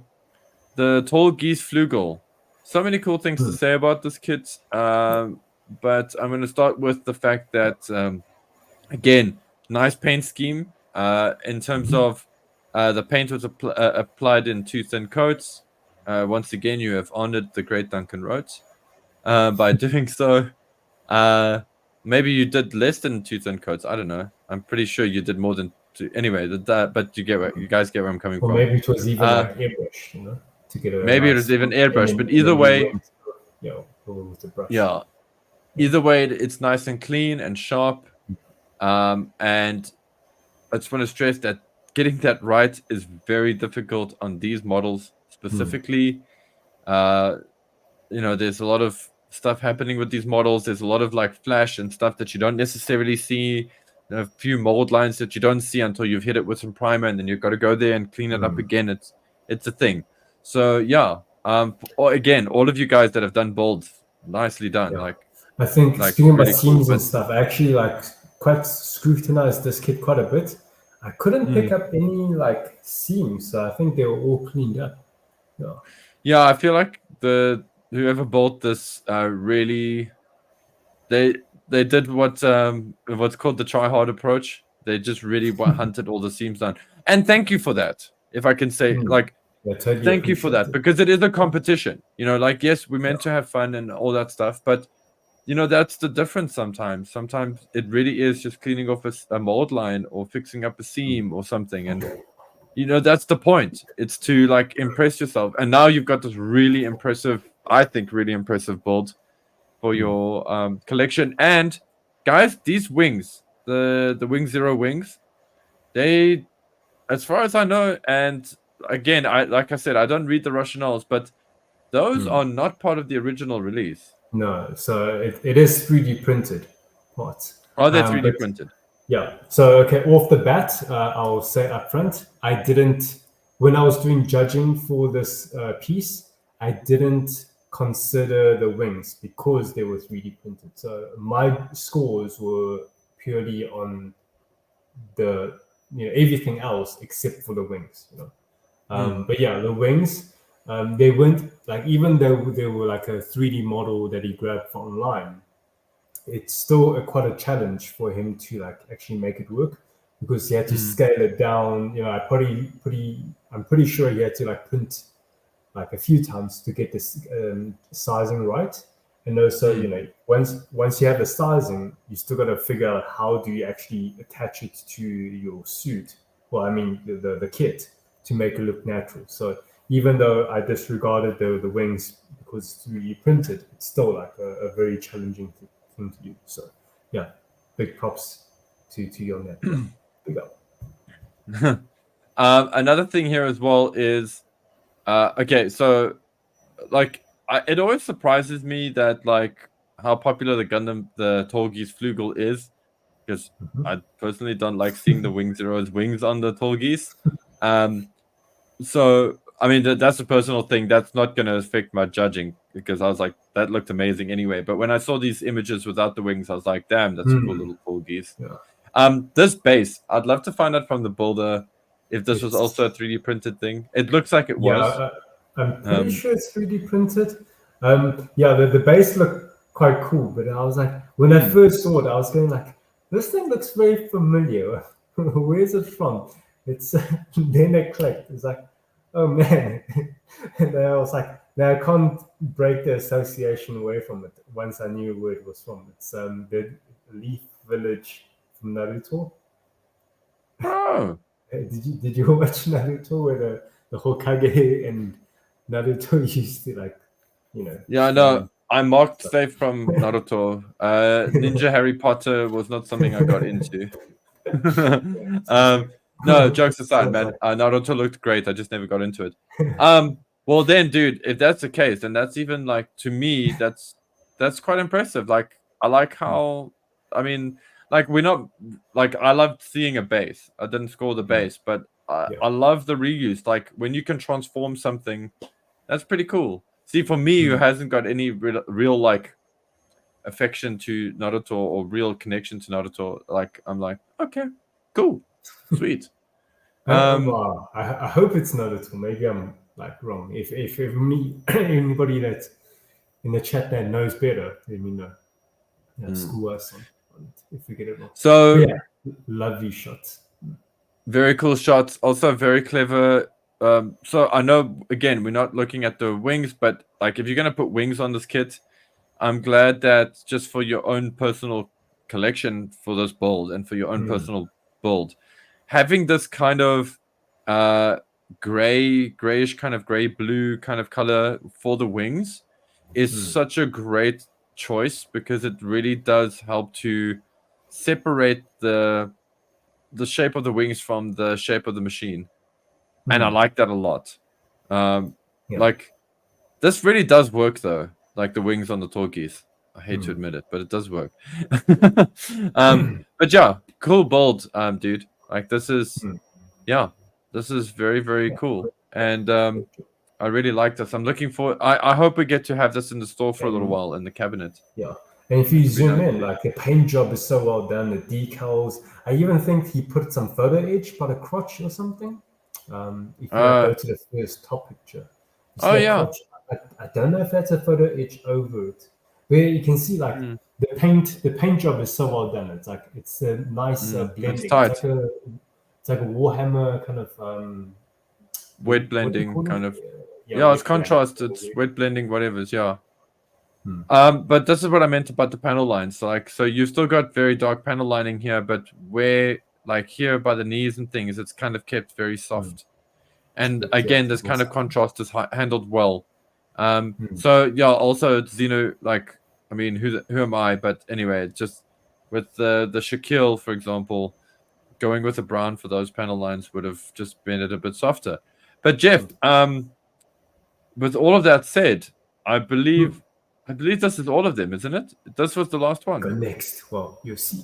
Tall Geese Flugel. So many cool things to say about this kit, but I'm going to start with the fact that, again, nice paint scheme in terms of the paint was applied in 2 thin coats. Once again, you have honored the great Duncan Rhodes by doing so. Maybe you did less than 2 thin coats. I don't know. I'm pretty sure you did more than 2. Anyway, but you guys get where I'm coming from. Or maybe it was even like airbrush, to get a maybe it was even airbrush. But either way, with the brush. Yeah. Either way, it's nice and clean and sharp. And I just want to stress that getting that right is very difficult on these models specifically. There's a lot of stuff happening with these models. There's a lot of like flash and stuff that you don't necessarily see. A few mold lines that you don't see until you've hit it with some primer, and then you've got to go there and clean it up again. It's a thing. So yeah. Again, all of you guys that have done builds, nicely done. Yeah. I think speaking about seams and stuff, I actually quite scrutinized this kit quite a bit. I couldn't pick up any seams, so I think they were all cleaned up. Yeah, I feel like whoever built this really they did what's called the try hard approach. They just really hunted all the seams down. And thank you for that. If I can say totally thank you for that, because it is a competition. Yes, we're meant to have fun and all that stuff, but that's the difference sometimes. Sometimes it really is just cleaning off a mold line or fixing up a seam or something. And, that's the point. It's to impress yourself. And now you've got this really impressive build for your collection. And guys, these wings, the Wing Zero wings, they, as far as I know, and again, like I said, I don't read the rationales, but those are not part of the original release. No, so it is 3D printed parts. Oh, they're 3D printed. Yeah. So, okay, off the bat, I'll say up front, when I was doing judging for this piece, I didn't consider the wings because they were 3D printed. So my scores were purely on the, everything else except for the wings, But yeah, the wings, they weren't like, even though they were like a 3D model that he grabbed from online, it's still quite a challenge for him to like actually make it work, because he had to scale it down. I'm pretty sure he had to like print like a few times to get this sizing right. And also, once you have the sizing, you still got to figure out how do you actually attach it to your suit. Well, I mean the kit, to make it look natural. So even though I disregarded the wings because it's 3D printed, it's still like a very challenging thing to do. So yeah, big props to you on that. Big up. Another thing here as well is, okay, so like it always surprises me that like how popular the Gundam, the Tallgeese Flugel is, because I personally don't like seeing the Wing Zero's wings on the Tallgeese. So I mean that's a personal thing. That's not going to affect my judging, because I was like, that looked amazing anyway. But when I saw these images without the wings, I was like, damn, that's a cool little Tallgeese. Yeah. This base, I'd love to find out from the builder if this was also a 3D printed thing. It looks like it was. Yeah, I'm pretty sure it's 3D printed. Yeah, the base looked quite cool, but I was like, when I first saw it, I was going like, this thing looks very familiar. Where's it from? It's then it clicked. It's like, oh man. And then I was like, now I can't break the association away from it once I knew where it was from. It's the Leaf Village from Naruto. Oh. Did you watch Naruto, where the Hokage and Naruto used to like, Yeah, I know. I marked safe from Naruto. Ninja Harry Potter was not something I got into. No, jokes aside, man. Naruto looked great. I just never got into it. Well then, dude, if that's the case, then that's even like, to me, that's quite impressive. Like, I like how, I mean, like, we're not like, I loved seeing a base. I didn't score the base, but I love the reuse. Like, when you can transform something, that's pretty cool. See, for me, who hasn't got any real like affection to Naruto or real connection to Naruto, like, I'm like, okay, cool, sweet. Well, I hope it's Naruto. Maybe I'm like wrong. If anybody that's in the chat that knows better, let me know. School us on it if we get it wrong. So yeah, lovely shots. Very cool shots. Also very clever. So I know, again, we're not looking at the wings, but like, if you're gonna put wings on this kit, I'm glad that just for your own personal collection for this build and for your own personal build, having this kind of grayish kind of gray blue kind of color for the wings is such a great choice, because it really does help to separate the shape of the wings from the shape of the machine. And I like that a lot. Like, this really does work though, like the wings on the Tallgeese. I hate to admit it, but it does work. But yeah, cool build, dude. Like, this is this is very, very cool. And I really like this. I'm looking for, I hope we get to have this in the store for a little while in the cabinet. Yeah. And if you zoom in, like, the paint job is so well done, the decals. I even think he put some photo edge by the crotch or something. If you go to the first top picture. Crotch. I don't know if that's a photo edge over it. Where you can see, like, the paint job is so well done. It's like, it's a nice blending. It's like a Warhammer kind of wet blending kind of. Yeah, it's contrast. It's wet blending, whatever's, but this is what I meant about the panel lines. Like, so you've still got very dark panel lining here, but where, like, here by the knees and things, it's kind of kept very soft. And again, this kind of contrast is handled well. So yeah, also Xeno, like, I mean, who am I? But anyway, just with the Shaquille, for example, going with a brown for those panel lines would have just been it a bit softer. But Jeff, with all of that said, I believe this is all of them, isn't it? This was the last one. Go next. Well, you'll see.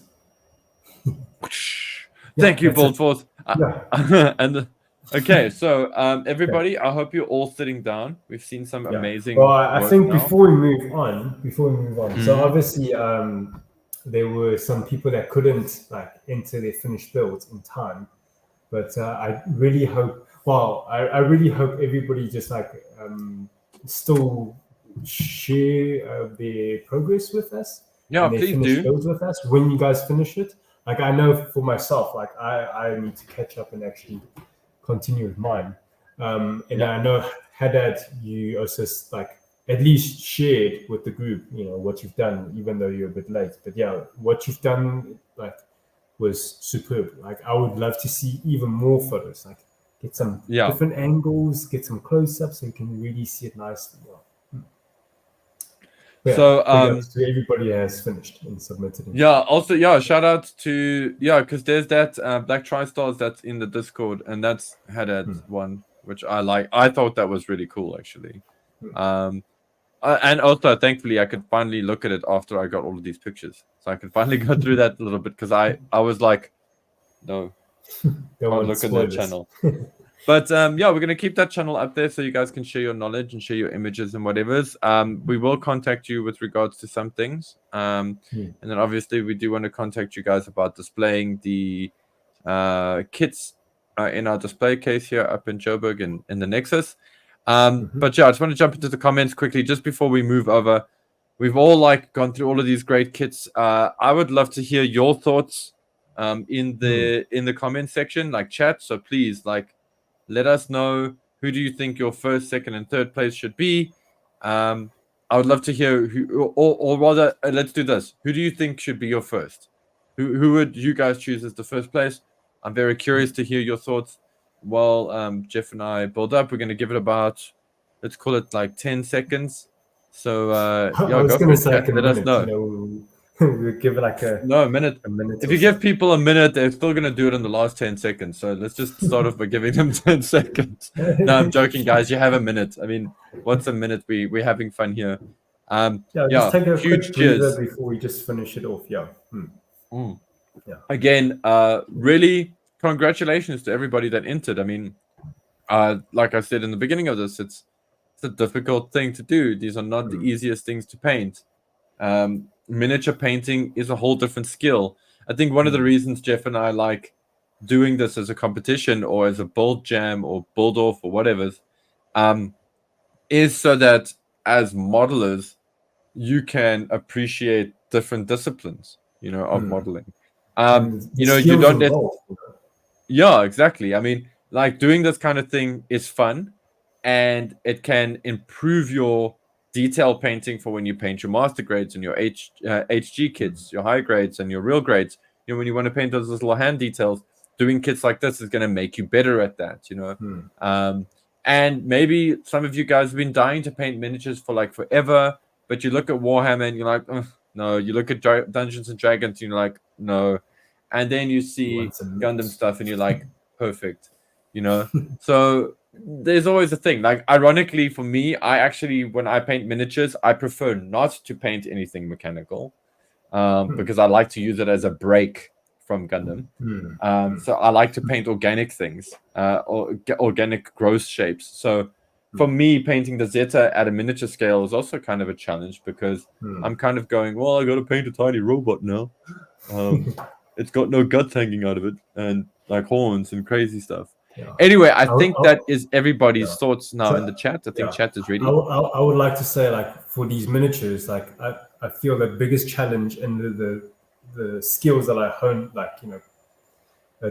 Thank you, BuildForce. Yeah. And okay, so everybody, I hope you're all sitting down. We've seen some amazing. Well, I think now. before we move on, so obviously there were some people that couldn't like enter their finished builds in time, but I really hope. Well, I really hope everybody just like still share their progress with us. Yeah, and their please finished do. builds with us when you guys finish it. Like I know for myself, like I need to catch up and actually continue with mine. And I know Haddad, you also like at least shared with the group, what you've done, even though you're a bit late. But yeah, what you've done like was superb. Like I would love to see even more photos. Like get some different angles, get some close-ups, so you can really see it nicely. So everybody has finished and submitted. Also shout out to because there's that Black TriStars that's in the Discord, and that's Haddad's one, which I like. I thought that was really cool actually. And also thankfully I could finally look at it after I got all of these pictures, so I could finally go through that a little bit, because I was like, no, can't look at that channel. But we're going to keep that channel up there so you guys can share your knowledge and share your images and whatever's. We will contact you with regards to some things. And then obviously we do want to contact you guys about displaying the kits in our display case here up in Joburg in the Nexus. But I just want to jump into the comments quickly just before we move over. We've all gone through all of these great kits. I would love to hear your thoughts in the comment section, chat. So please let us know, who do you think your first, second, and third place should be. I would love to hear who, or rather, let's do this. Who do you think should be your first? Who would you guys choose as the first place? I'm very curious to hear your thoughts. While Jeff and I build up, we're going to give it about, let's call it 10 seconds. So I was going to say let us know. We'll give it a minute. A minute. If you give people a minute, they're still going to do it in the last 10 seconds. So let's just start off by giving them 10 seconds. No, I'm joking, guys. You have a minute. I mean, what's a minute? We're having fun here. Just take a huge cheers before we just finish it off. Again, really, congratulations to everybody that entered. I mean, like I said in the beginning of this, it's a difficult thing to do. These are not the easiest things to paint. Miniature painting is a whole different skill. I think one of the reasons Jeff and I like doing this as a competition or as a build jam or BuildOff or whatever is so that as modelers you can appreciate different disciplines, of modeling. You don't exactly. I mean, doing this kind of thing is fun, and it can improve your detail painting for when you paint your master grades and your HG kits, your high grades and your real grades. When you want to paint those little hand details, doing kits like this is going to make you better at that. And maybe some of you guys have been dying to paint miniatures for forever, but you look at Warhammer and you're like, no. You look at Dungeons and Dragons and you're like, no. And then you see Gundam stuff and you're like, perfect. So there's always a thing. Ironically for me, I actually, when I paint miniatures, I prefer not to paint anything mechanical because I like to use it as a break from Gundam. So I like to paint organic things, or organic growth shapes. So for me, painting the Zeta at a miniature scale is also kind of a challenge, because I'm kind of going, well, I got to paint a tiny robot now. It's got no guts hanging out of it and horns and crazy stuff. Anyway, I think that is everybody's thoughts now in the chat. I think chat is ready. I would like to say, for these miniatures, I feel the biggest challenge and the skills that I hone,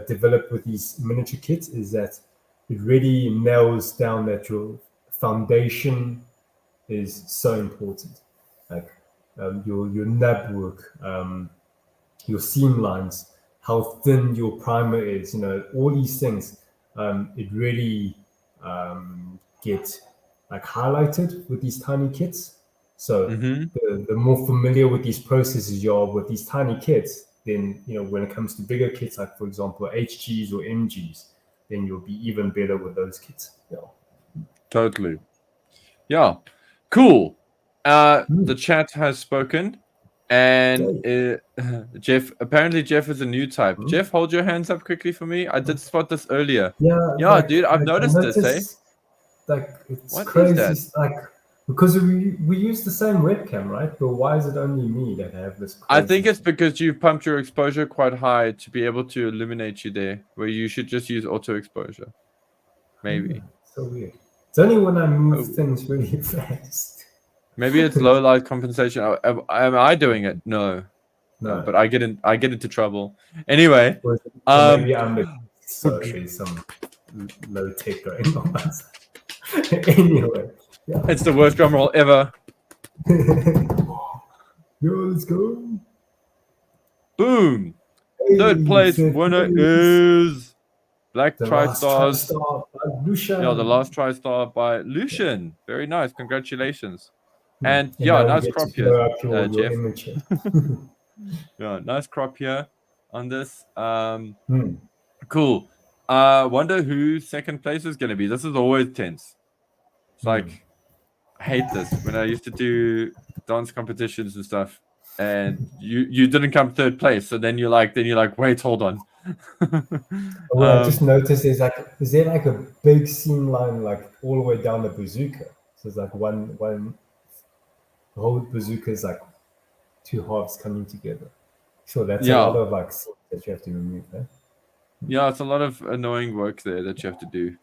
develop with these miniature kits is that it really nails down that your foundation is so important. Your nub work, your seam lines, how thin your primer is, all these things. It really get highlighted with these tiny kits. So the more familiar with these processes you are with these tiny kits, then when it comes to bigger kits, like for example HGs or MGs, then you'll be even better with those kits. Totally. Yeah, cool. The chat has spoken, and Jeff. Apparently, Jeff is a new type. Jeff, hold your hands up quickly for me. I did spot this earlier. Yeah, dude, I've noticed this. Eh? Like it's What crazy. is that? Like because we use the same webcam, right? But why is it only me that have this? I think it's because you've pumped your exposure quite high to be able to illuminate you there, where you should just use auto exposure. Maybe. So weird. It's only when I move things really fast. Maybe it's low light compensation. Am I doing it? No. But I get into trouble. Anyway. Or maybe I'm so there's some low tech going on. Anyway. Yeah. It's the worst drum roll ever. Yo, let's go. Boom. Hey, third place winner is Black TriStars. Yeah, the last TriStar by Lucian. Very nice. Congratulations. And yeah, nice crop here, Jeff. Yeah, nice crop here on this. Cool. Wonder who second place is going to be. This is always tense. It's like, I hate this. When I used to do dance competitions and stuff, and you didn't come third place, so then you're like, wait, hold on. I just noticed is there like a big seam line like all the way down the bazooka? So it's like one the whole bazooka is like two halves coming together. Sure, that's a lot of like that you have to remove. Eh? Yeah, it's a lot of annoying work there that you have to do.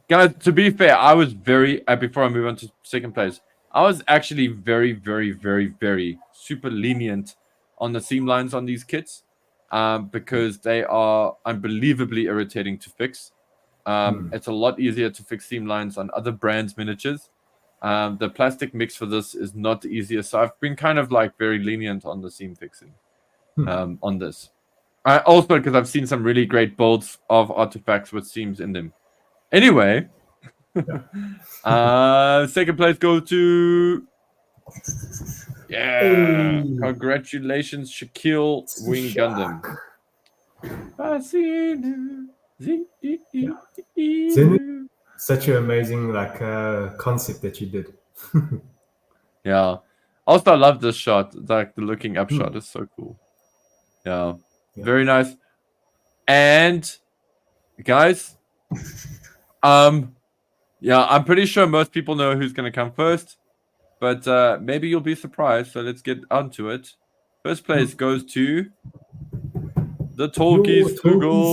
Guys, to be fair, I was very before I move on to second place, I was actually very, very, very, very super lenient on the seam lines on these kits, because they are unbelievably irritating to fix. It's a lot easier to fix seam lines on other brands' miniatures. The plastic mix for this is not the easiest, so I've been kind of like very lenient on the seam fixing on this. Also, because I've seen some really great builds of artifacts with seams in them. Anyway, second place goes to congratulations, Shaquille Wing Gundam. Such an amazing like concept that you did. Yeah. Also, I love this shot. Like the looking up shot is so cool. Yeah. Very nice. And guys, I'm pretty sure most people know who's gonna come first, but maybe you'll be surprised. So let's get onto it. First place goes to the Talkies Fuggle.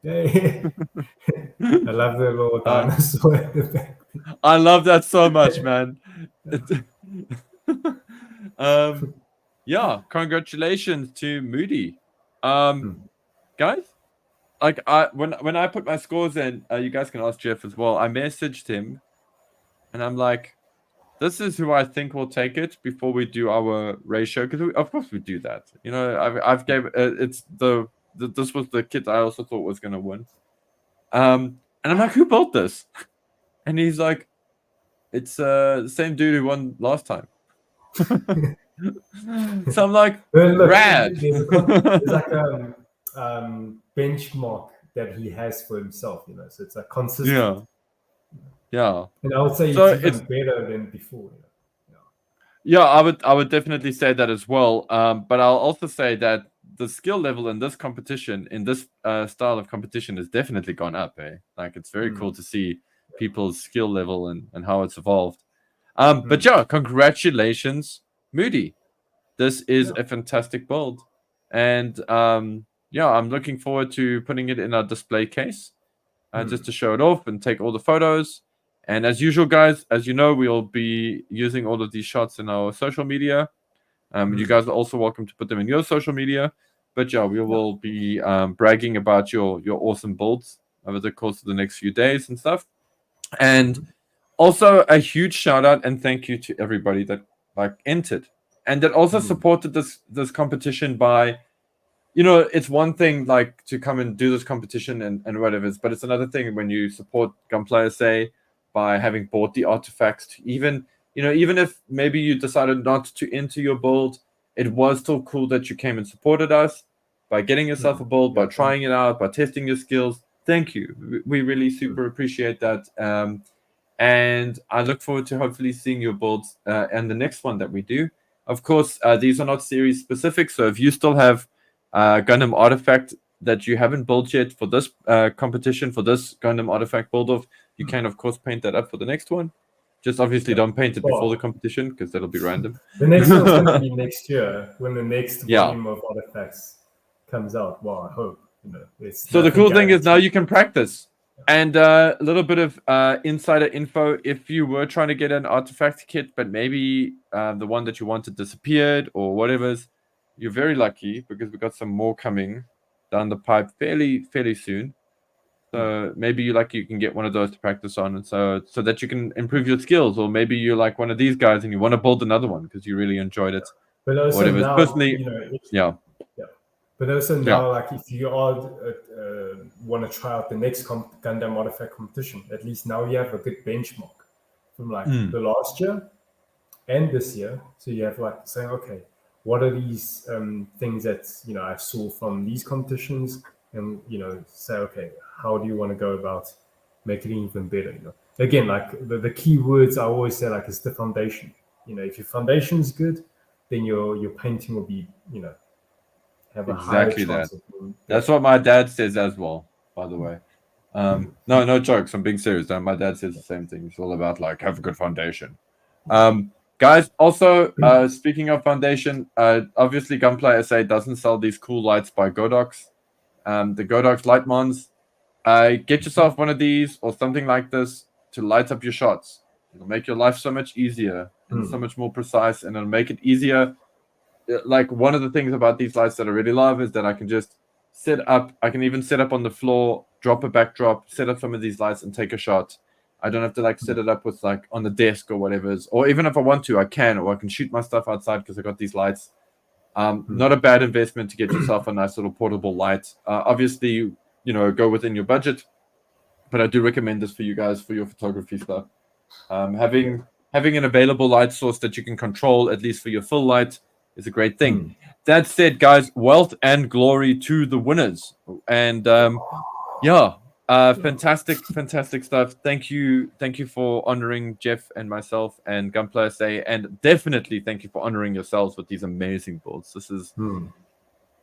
Hey. I love the little dinosaur at the back. I love that so much, man. Yeah, congratulations to Moody. Guys, like when I put my scores in, you guys can ask Jeff as well. I messaged him, and I'm like, "This is who I think will take it before we do our ratio." Because of course we do that. You know, I've gave it's this was the kit I also thought was gonna win. And I'm like, "Who built this?" And he's like, "It's the same dude who won last time." So I'm like, rad. There's like a benchmark that he has for himself, you know. So it's a consistent. Yeah. And I would say it's better than before. You know? Yeah, I would definitely say that as well. But I'll also say that the skill level in this competition, in this style of competition, has definitely gone up. Like it's very cool to see people's skill level and how it's evolved. But yeah, congratulations, Moody. This is a fantastic build. And I'm looking forward to putting it in our display case just to show it off and take all the photos. And as usual, guys, as you know, we'll be using all of these shots in our social media. You guys are also welcome to put them in your social media. But yeah, we will be bragging about your awesome builds over the course of the next few days and stuff. And also a huge shout out and thank you to everybody that entered and that also supported this competition by, you know, it's one thing like to come and do this competition and whatever, but it's another thing when you support Gunplayer Say by having bought the artifacts to even if maybe you decided not to enter your build, it was still cool that you came and supported us by getting yourself a build, by trying it out, by testing your skills. Thank you. We really super appreciate that. and I look forward to hopefully seeing your builds and the next one that we do. Of course, these are not series specific, so if you still have Gundam Artifact that you haven't built yet for this competition, for this Gundam Artifact build-off, you can, of course, paint that up for the next one. Just obviously don't paint it before the competition, because that'll be random. The next one's going to be next year, when the next volume of Artifacts comes out. Well, I hope. So the cool thing is now you can practice. And a little bit of insider info, if you were trying to get an artifact kit, but maybe the one that you wanted disappeared or whatever, you're very lucky, because we got some more coming down the pipe fairly soon. So maybe you can get one of those to practice on, and so that you can improve your skills. Or maybe you're like one of these guys and you want to build another one because you really enjoyed it. But also whatever. Now, personally, But also now, if you all want to try out the next Gundam Artifact competition, at least now you have a good benchmark from the last year and this year. So you have saying, okay, what are these things that I saw from these competitions, and say, okay, how do you want to go about making it even better? Again, the key words I always say is the foundation. If your foundation is good, then your painting will be have a exactly higher chance that. of That's what my dad says as well, by the way. No jokes. I'm being serious. My dad says the same thing. It's all about have a good foundation. Guys, also speaking of foundation, obviously Gunpla SA doesn't sell these cool lights by Godox. The Godox light mons. Get yourself one of these or something like this to light up your shots. It'll make your life so much easier and so much more precise, and it'll make it easier. One of the things about these lights that I really love is that I can just set up. I can even set up on the floor, drop a backdrop, set up some of these lights and take a shot. I don't have to set it up with on the desk or whatever. Or even if I want to, I can, or I can shoot my stuff outside because I got these lights. Not a bad investment to get yourself a nice little portable light. Obviously, go within your budget, but I do recommend this for you guys for your photography stuff. Having an available light source that you can control, at least for your full light, is a great thing. That said, guys, wealth and glory to the winners. And fantastic stuff. Thank you for honoring Jeff and myself and Gunpla SA, and definitely thank you for honoring yourselves with these amazing builds. This is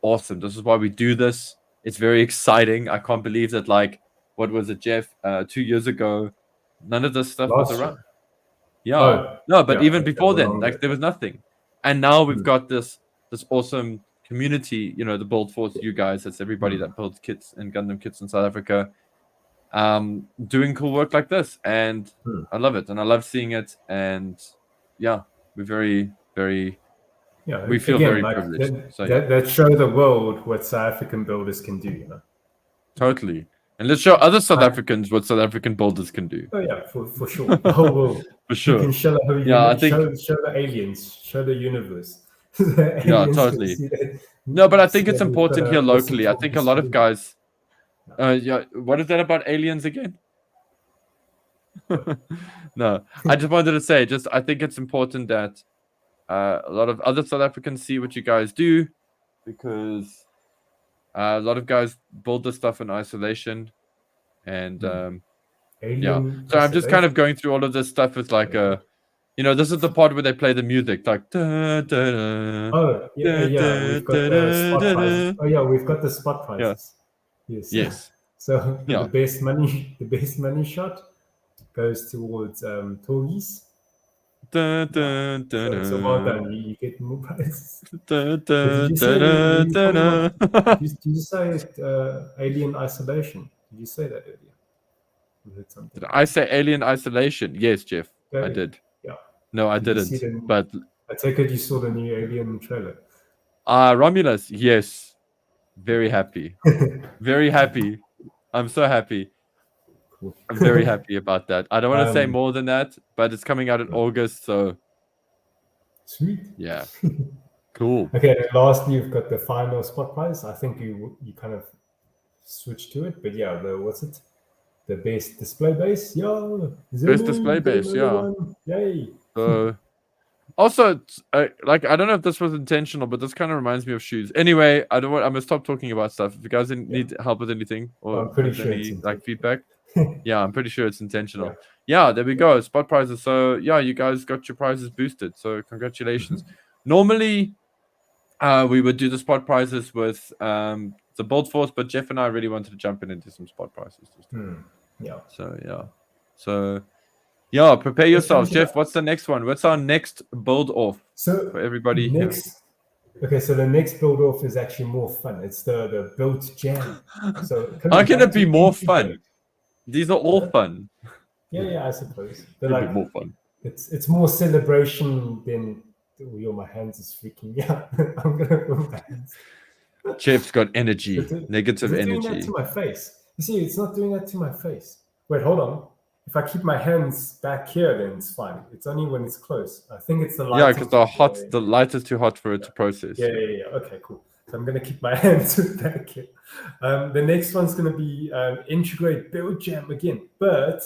awesome. This is why we do this. It's very exciting. I can't believe that what was it, Jeff? 2 years ago, none of this stuff was around. Even before then, there was nothing. And now we've got this awesome community, the Build Force, you guys, that's everybody that builds kits and Gundam kits in South Africa, doing cool work like this. And I love it. And I love seeing it. And we're very, very, we feel very privileged. That show the world what South African builders can do, Totally. And let's show other South Africans what South African builders can do. Oh yeah, for sure. The whole world. For sure. You can show the aliens, show the universe. Totally. No, but I think it's important here locally. I think a lot of guys. What is that about aliens again? No, I just wanted to say, I think it's important that a lot of other South Africans see what you guys do, because a lot of guys build this stuff in isolation, and so I'm just kind of going through all of this stuff with this is the part where they play the music we've got the spot prizes. Yes. So the best money shot goes towards Torgis. So well done. You get more prizes. Did you say Alien Isolation? Did you say that earlier? You heard something. Did I say Alien Isolation? Yes, Jeff. Okay. I did. Yeah. No, I didn't. But I take it you saw the new Alien trailer. Romulus, yes. Very happy. Very happy. I'm so happy. Cool. I'm very happy about that. I don't want to say more than that, but it's coming out in August, so sweet. Yeah. Cool. Okay, and lastly, you've got the final spot prize. I think you kind of switched to it, but the best display base, best display base, yay. Also, I don't know if this was intentional, but this kind of reminds me of shoes. Anyway, I'm gonna stop talking about stuff. If you guys need help with anything or I'm pretty sure any feedback, Yeah, I'm pretty sure it's intentional. Yeah, there we go. Spot prizes. So yeah, you guys got your prizes boosted. So congratulations. Normally, we would do the spot prizes with the Bolt Force, but Jeff and I really wanted to jump in and do some spot prizes. Yeah. So yeah, prepare yourselves, Jeff. What's the next one? What's our next build off? So for everybody next. here? Okay, so the next build off is actually more fun. It's the build jam. So how can it be more fun? These are all fun. Yeah, I suppose. But like, more fun. It's more celebration than. My hands is freaking me out. I'm gonna move my hands. Jeff's got energy, negative energy. Doing that to my face. You see, it's not doing that to my face. Wait, hold on. If I keep my hands back here, then it's fine. It's only when it's close. I think it's the light. Yeah, because the light is too hot for it to process. Yeah. Okay, cool. So I'm going to keep my hands back here. The next one's going to be integrate build jam again, but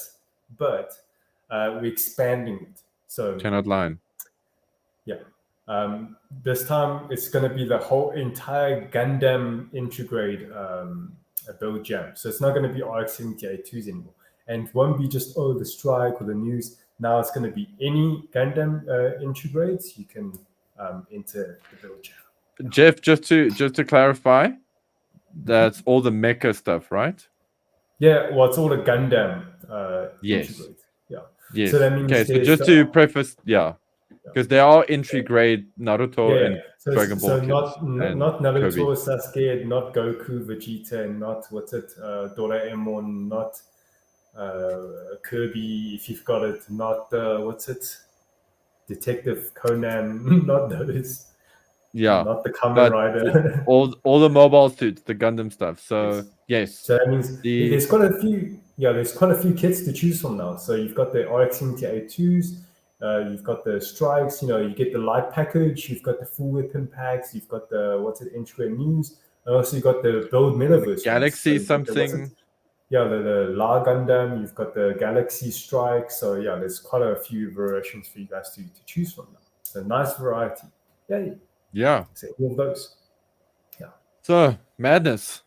we're expanding it. So cannot line. Yeah. This time it's going to be the whole entire Gundam integrate build jam. So it's not going to be RX-78-2s anymore. And it won't be just, the strike or the news. Now it's going to be any Gundam integrates you can enter the build jam. Jeff, just to clarify, that's all the mecha stuff, right? Yeah, well, it's all the Gundam integrate. Yeah. Yes. So that means so just to preface, because there are entry grade Naruto and Dragon Ball. So not Naruto, Kirby. Sasuke, not Goku, Vegeta, and not Doraemon, not Kirby, if you've got it, not Detective Conan, not those. Yeah, not the Kamen Rider. all the mobile suits, the Gundam stuff. So yes. So that means there's quite a few. Yeah, there's quite a few kits to choose from now. So you've got the RX-78-2s, you've got the strikes. You get the light package. You've got the full weapon packs. You've got the integrated news, and also you got the build metaverse. Galaxy something. The La Gundam. You've got the Galaxy Strike. So yeah, there's quite a few variations for you guys to choose from now. So nice variety. Yay. Yeah. So all of those. Yeah. So madness.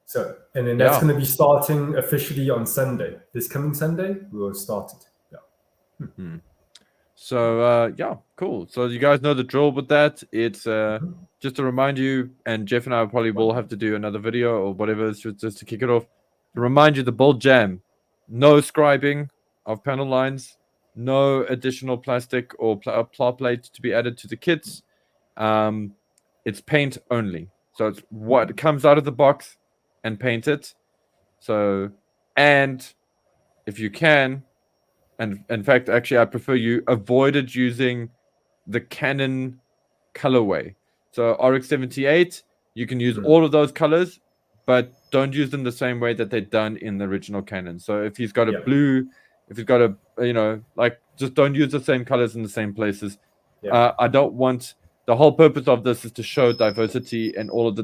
So and then that's going to be starting officially on Sunday. This coming Sunday, we will start it. Yeah. Mm-hmm. So cool. So you guys know the drill with that. It's just to remind you, and Jeff and I probably will have to do another video or whatever, just to kick it off. To remind you, the build jam, no scribing of panel lines, no additional plastic or pla plate to be added to the kits. It's paint only. So it's what comes out of the box and paint it. So, and if you can, and in fact, actually, I prefer you avoided using the Canon colorway. So RX-78, you can use all of those colors, but don't use them the same way that they're done in the original Canon. So if he's got a blue, if he's got a, just don't use the same colors in the same places. I don't want, the whole purpose of this is to show diversity and all of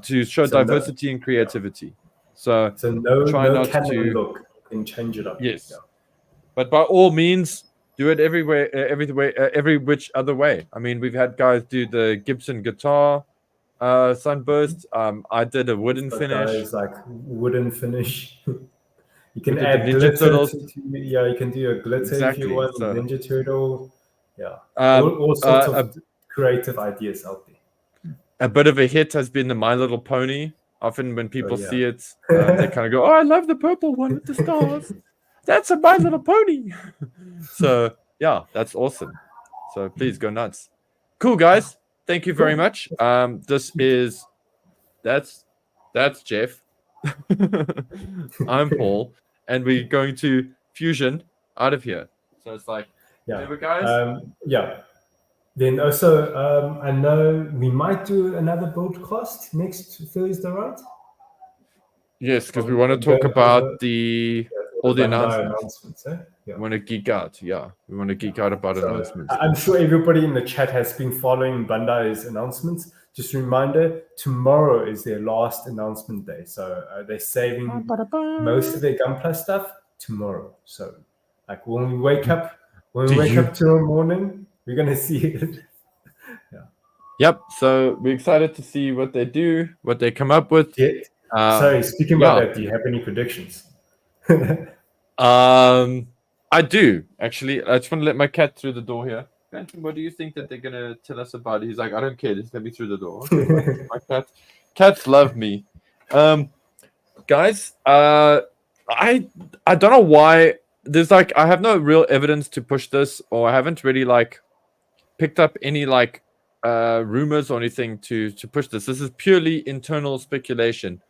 to show diversity and creativity. So try not to look and change it up. Yes. Yeah. But by all means, do it every which other way. I mean, we've had guys do the Gibson guitar sunburst. I did a wooden finish. Guys like wooden finish. You can add glitter. You can do a glitter if you want. So, Ninja Turtle. Yeah. All sorts of creative ideas out there. A bit of a hit has been the My Little Pony. Often when people see it, they kind of go, "Oh, I love the purple one with the stars. That's a My Little Pony." So yeah, that's awesome. So please go nuts. Cool, guys. Thank you very much. That's Jeff. I'm Paul, and we're going to Fusion out of here. So it's like, whatever, guys. Then also, I know we might do another BuildCast next Thursday, right? Yes, because we want to talk about all the announcements. We want to geek out. Yeah, we want to geek out about announcements. I'm sure everybody in the chat has been following Bandai's announcements. Just a reminder, tomorrow is their last announcement day. So they're saving most of their Gunpla stuff tomorrow. So like when we wake up tomorrow morning, we're going to see it. Yep. So we're excited to see what they do, what they come up with. Sorry, speaking about that, do you have any predictions? I do actually. I just want to let my cat through the door here. Phantom, what do you think that they're gonna tell us about? He's like, I don't care. Just let me through the door. Okay, my cat. Cats love me. Guys, I don't know why. There's like I have no real evidence to push this, or I haven't really like picked up any like rumors or anything to push this. This is purely internal speculation.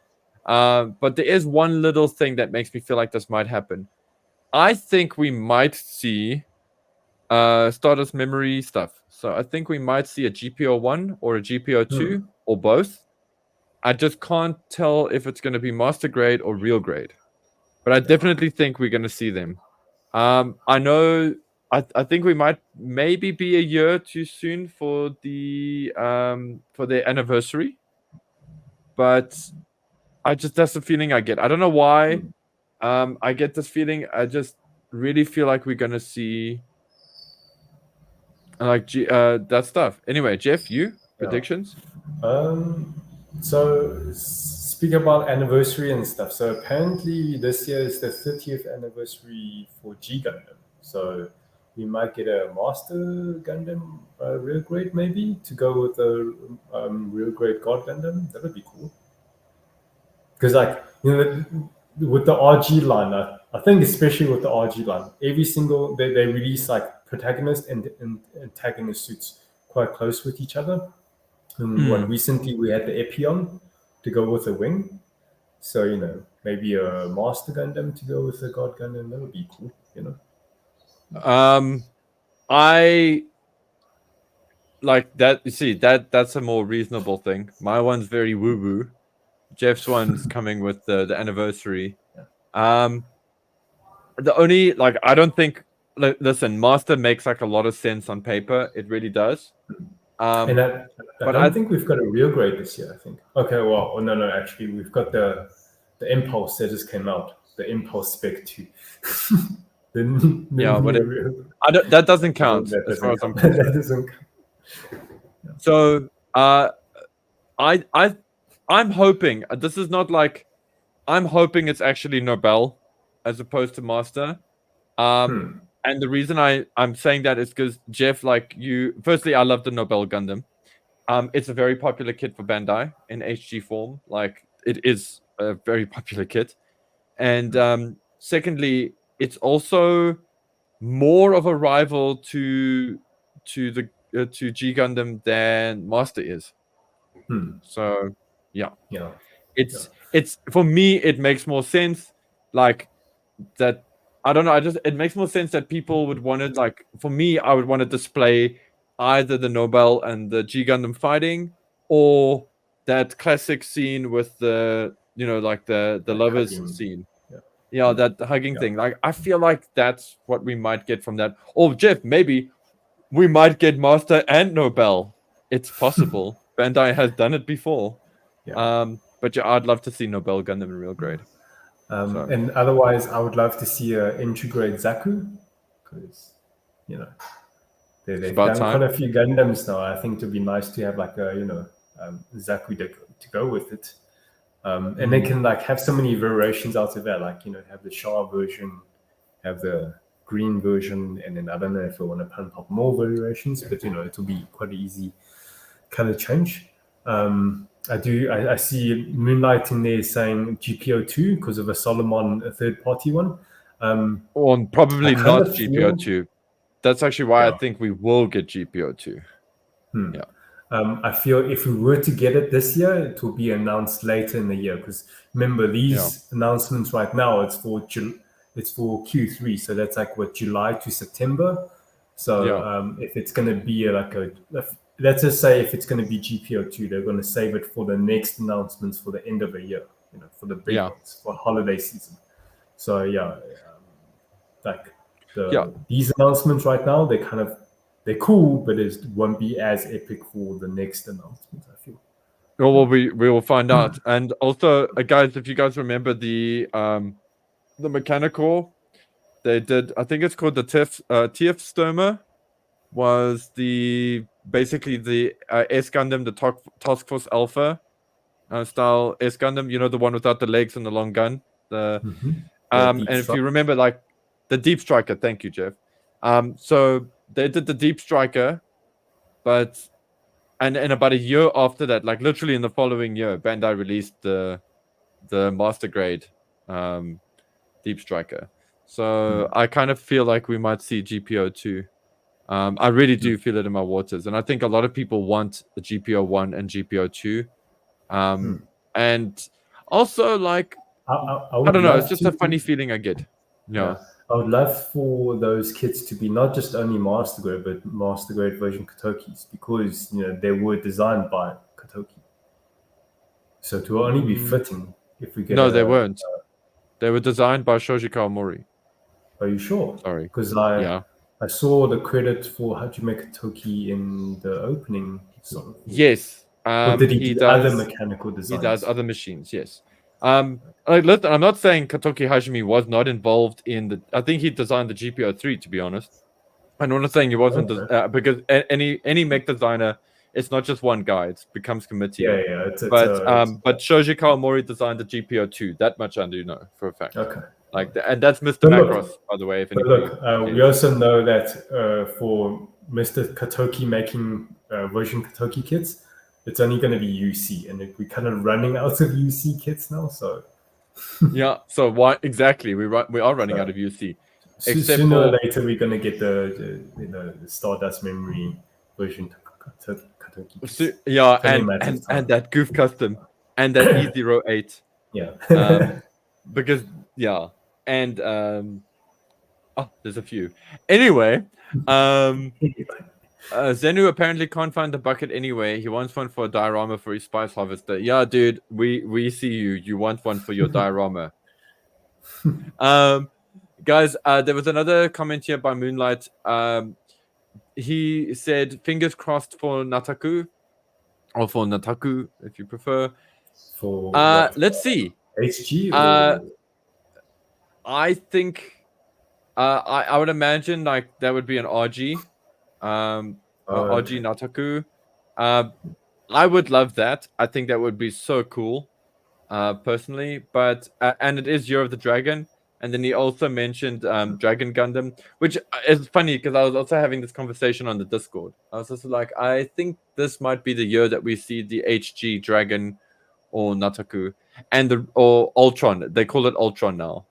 But there is one little thing that makes me feel like this might happen. I think we might see Stardust memory stuff. So I think we might see a GPO1 or a GPO2 or both. I just can't tell if it's going to be master grade or real grade. But I definitely think we're going to see them. I know I think we might maybe be a year too soon for their anniversary. But that's the feeling I get. I don't know why. I get this feeling. I just really feel like we're gonna see like that stuff. Anyway, Jeff, you predictions? So speak about anniversary and stuff. So apparently this year is the 30th anniversary for G Gundam. So we might get a Master Gundam real grade maybe to go with the real grade God Gundam. That would be cool. Because like with the RG line, I think especially with the RG line, every single they release like protagonist and antagonist suits quite close with each other. And recently we had the Epion to go with a wing. So, maybe a Master Gundam to go with the God Gundam. That would be cool, I like that. You see, that's a more reasonable thing. My one's very woo-woo. Jeff's one's coming with the anniversary. The only like I don't think listen, Master makes like a lot of sense on paper. It really does. And I don't think we've got a real grade this year, I think. Okay, well, no, actually, we've got the Impulse that just came out. The Impulse Spec 2. Whatever. That doesn't count as far as I'm concerned. That doesn't count. So, I'm hoping, this is not like, I'm hoping it's actually Nobel as opposed to Master. And the reason I'm saying that is because Jeff, like firstly, I love the Nobel Gundam. It's a very popular kit for Bandai in HG form. Like it is a very popular kit. And secondly, it's also more of a rival to G Gundam than Master is. So yeah. It's for me, it makes more sense. Like that. I don't know. It makes more sense that people would want to like. For me, I would want to display either the Nobel and the G Gundam fighting, or that classic scene with the like the lovers hugging scene. Yeah, that hugging thing. Like I feel like that's what we might get from that. Or Jeff, maybe we might get Master and Nobel. It's possible. Bandai has done it before. But yeah, I'd love to see Nobel Gundam in real grade. And otherwise, I would love to see a integrate Zaku, because they've done quite a few Gundams now. I think it would be nice to have like a Zaku to go with it, and they can like have so many variations out of that. Like have the Shah version, have the green version, and then I don't know if I want to pump up more variations, but it will be quite an easy color change. I see Moonlight in there saying GPO2 because of a Solomon, a third-party one. Or probably not GPO2. That's actually why I think we will get GPO2. Yeah. I feel if we were to get it this year, it will be announced later in the year. Because remember, these announcements right now, it's for Q3, so that's like July to September. So if it's going to be let's just say if it's going to be GPO2, they're going to save it for the next announcements for the end of the year, for the big ones, for holiday season. So these announcements right now, they're cool, but it won't be as epic for the next announcements, I feel. Well, we will find out. And also, guys, if you guys remember the mechanical, they did, I think it's called the TF Stoma, was basically the S Gundam, the Task Force Alpha style S Gundam, the one without the legs and the long gun. And if you remember, like the Deep Striker, thank you, Jeff. So they did the Deep Striker, but and about a year after that, like literally in the following year, Bandai released the Master Grade Deep Striker. So I kind of feel like we might see GPO 2. I really do feel it in my waters, and I think a lot of people want the GPO 1 and GPO 2. And also, like, I don't know, it's just a funny feeling I get. Yeah. I would love for those kits to be not just only Master Grade, but Master Grade version Katokis, because they were designed by Katoki. So it will only be fitting if we get. No, they weren't. They were designed by Shoji Kawamori. Are you sure? Sorry. Because I saw the credit for Hajime Katoki in the opening song. Yes. Or did he do other mechanical designs? He does other machines, yes. Listen, I'm not saying Katoki Hajime was not involved in the... I think he designed the GPO 3, to be honest. I'm not saying he wasn't, because any mech designer, it's not just one guy, it becomes committee. Yeah. But Shoji Kawamori designed the GPO 2. That much I do know for a fact. Okay. And that's Mr. Macross, by the way. If we also know that for Mr. Katoki making version Katoki kits, it's only going to be UC, and we're kind of running out of UC kits now. So yeah, so why exactly we are running out of UC. Sooner or later, we're going to get the Stardust Memory version Katoki. So, and that Goof Custom and that E08. Yeah. Because and there's a few. Anyway, Zenu apparently can't find the bucket anyway. He wants one for a diorama for his spice harvester. Yeah, dude, we see you. You want one for your diorama. Guys, there was another comment here by Moonlight. He said, fingers crossed for Nataku, or for Nataku, if you prefer. For let's see. HG? I think I would imagine like that would be an RG. RG Nataku. I would love that. I think that would be so cool, personally. But and it is Year of the Dragon. And then he also mentioned Dragon Gundam, which is funny because I was also having this conversation on the Discord. I was also like, I think this might be the year that we see the HG Dragon or Nataku or Ultron. They call it Ultron now.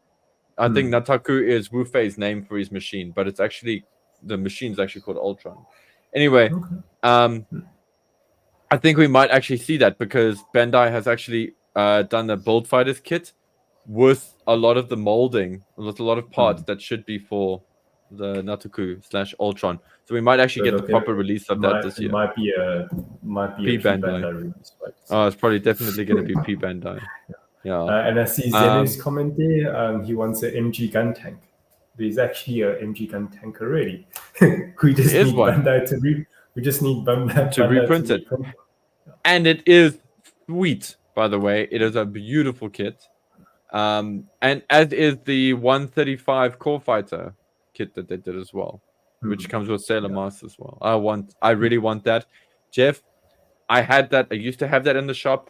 I think Nataku is Wu Fei's name for his machine, but it's actually the machine's actually called Ultron. Anyway, I think we might actually see that because Bandai has actually done a Build Fighters kit with a lot of the molding, with a lot of parts that should be for the Nataku / Ultron. So we might actually get the proper release of that this year. It might be a P Bandai release. Right? Oh, it's probably definitely going to be P Bandai. Yeah. And I see Zenu's comment there. He wants an MG gun tank. There's actually a MG gun tank already. We just need Bandai to reprint it. And it is sweet, by the way. It is a beautiful kit. And as is the 135 Core Fighter kit that they did as well, which comes with Sailor Mars as well. I really want that. Jeff, I had that. I used to have that in the shop.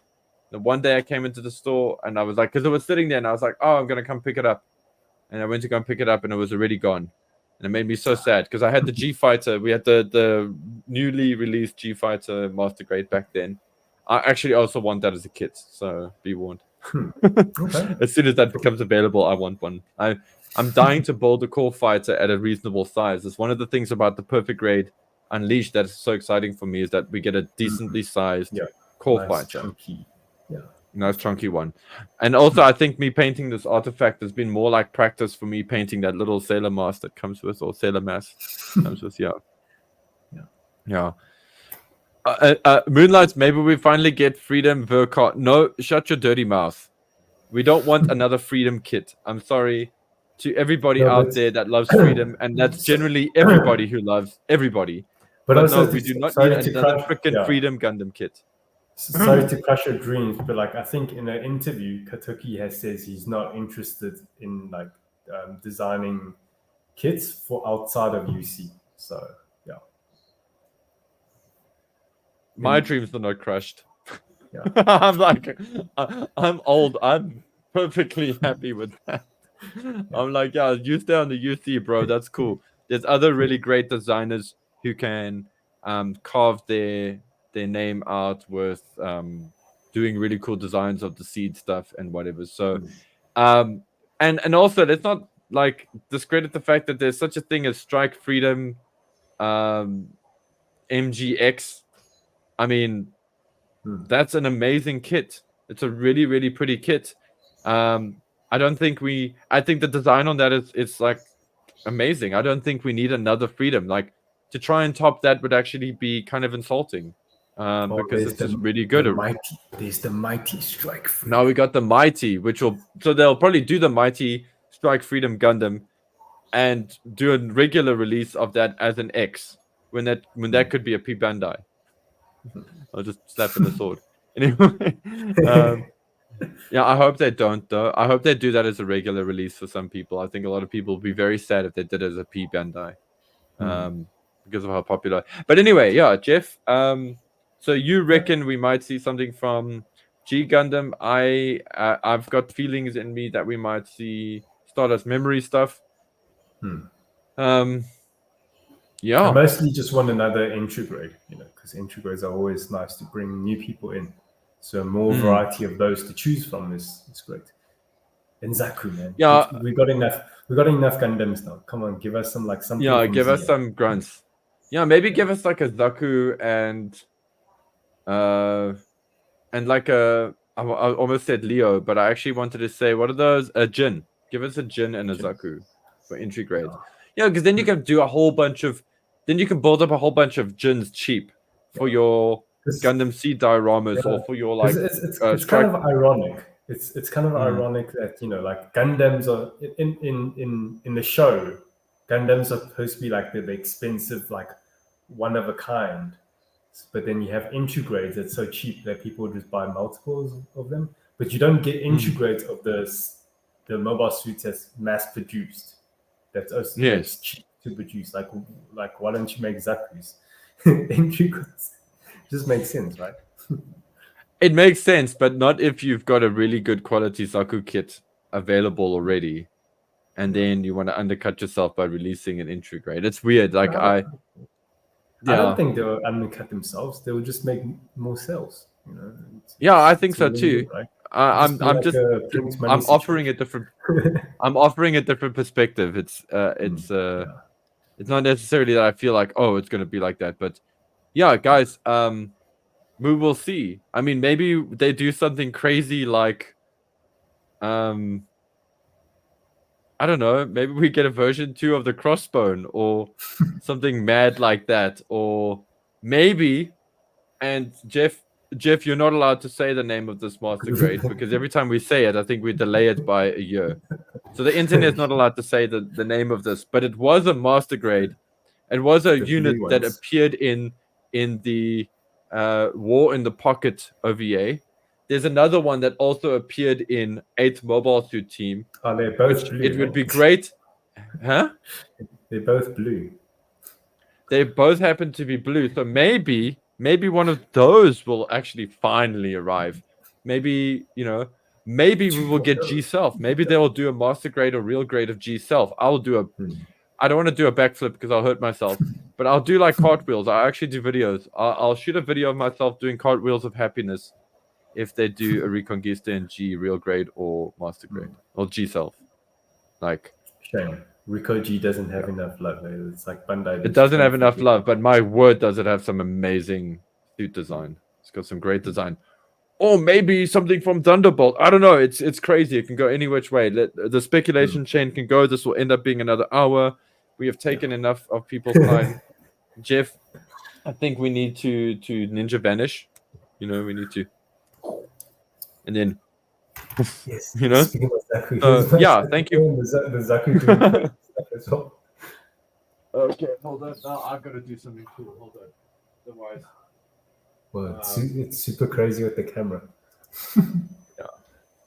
The one day I came into the store and I was like, because it was sitting there and I was like, oh, I'm going to come pick it up. And I went to go and pick it up and it was already gone. And it made me so sad because I had the G Fighter. We had the newly released G Fighter Master Grade back then. I actually also want that as a kit, so be warned. Okay. As soon as that becomes available, I want one. I'm dying to build a Core Fighter at a reasonable size. It's one of the things about the Perfect Grade Unleashed that is so exciting for me is that we get a decently sized Core Fighter. Chunky. Nice chunky one. And also, I think me painting this artifact has been more like practice for me painting that little Sailor Mars that comes with, or Sailor Mass comes with, Yeah. Moonlights, maybe we finally get Freedom Vercart. No, shut your dirty mouth. We don't want another Freedom kit. I'm sorry to everybody out there that loves Freedom, and that's generally everybody who loves everybody. But no, we do not need another freaking Freedom Gundam kit. Sorry to crush your dreams, but like I think in an interview, Katoki says he's not interested in like designing kits for outside of UC. So yeah. My dreams are not crushed. I'm like, I'm old. I'm perfectly happy with that. I'm like, yeah, you stay on the UC, bro. That's cool. There's other really great designers who can carve their name out with doing really cool designs of the seed stuff and whatever. So and also let's not like discredit the fact that there's such a thing as Strike Freedom MGX. I mean, that's an amazing kit. It's a really, really pretty kit. I think the design on that is like amazing. I don't think we need another Freedom. Like to try and top that would actually be kind of insulting. Because it's just really good. There's the Mighty Strike Freedom. Now we got the Mighty, so they'll probably do the Mighty Strike Freedom Gundam and do a regular release of that as an X when that could be a P Bandai. I'll just slap in the sword. Anyway, yeah, I hope they don't though. I hope they do that as a regular release for some people. I think a lot of people would be very sad if they did it as a P Bandai, because of how popular. But anyway, yeah, Jeff. So you reckon we might see something from G Gundam? I've got feelings in me that we might see Stardust Memory stuff. Yeah. I mostly just want another entry grade, because entry grades are always nice to bring new people in. So more variety of those to choose from is great. And Zaku, man. Yeah. We got enough Gundams now. Come on, give us some something. Yeah, give us some grunts. Yeah, maybe give us like a Zaku and like I almost said Leo, but I actually wanted to say, what are those? A Jin. Give us a Jin and a Zaku for entry grade. Yeah, because then you can do then you can build up a whole bunch of Jins cheap for your Gundam Seed dioramas or for your it's kind of ironic. It's kind of ironic that like Gundams are in the show. Gundams are supposed to be like the expensive, like one of a kind. But then you have entry grades that's so cheap that people just buy multiples of them. But you don't get entry grades of the mobile suits that's mass produced. That's also that's cheap to produce. Like why don't you make Zaku's entry grades? Just makes sense, right? It makes sense, but not if you've got a really good quality Zaku kit available already, and then you want to undercut yourself by releasing an entry grade. It's weird. I don't think they'll undercut themselves. They will just make more sales. Yeah, I think so too. Right? I'm offering a different. I'm offering a different perspective. It's not necessarily that I feel like, oh, it's gonna be like that, but yeah, guys, we will see. I mean, maybe they do something crazy like, I don't know. Maybe we get a version 2 of the Crossbone or something mad like that, or maybe. And Jeff, you're not allowed to say the name of this master grade because every time we say it, I think we delay it by a year. So the internet's not allowed to say the name of this, but it was a master grade. It was a unit that appeared in the War in the Pocket OVA. There's another one that also appeared in 8th Mobile Suit Team. Oh, they're both blue. It would be great. Huh? They're both blue. They both happen to be blue. So maybe one of those will actually finally arrive. Maybe, maybe we will get G Self. Maybe they will do a master grade or real grade of G Self. I don't want to do a backflip because I'll hurt myself, but I'll do like cartwheels. I actually do videos. I'll shoot a video of myself doing cartwheels of happiness if they do a Reconquista in G real grade or master grade or G Self. Like, shame. Rico G doesn't have enough love. It's like Bandai. It doesn't have enough love, but my word, does it have some amazing suit design. It's got some great design. Or maybe something from Thunderbolt. I don't know. It's crazy. It can go any which way. The speculation chain can go. This will end up being another hour. We have taken enough of people's time. Jeff, I think we need to ninja vanish. We need to. And then, yes. Speaking of Zaku, yeah, thank you. The Zaku as well. Okay, hold on. Now I've got to do something cool. Hold on. Otherwise. Well, it's super crazy with the camera. Yeah.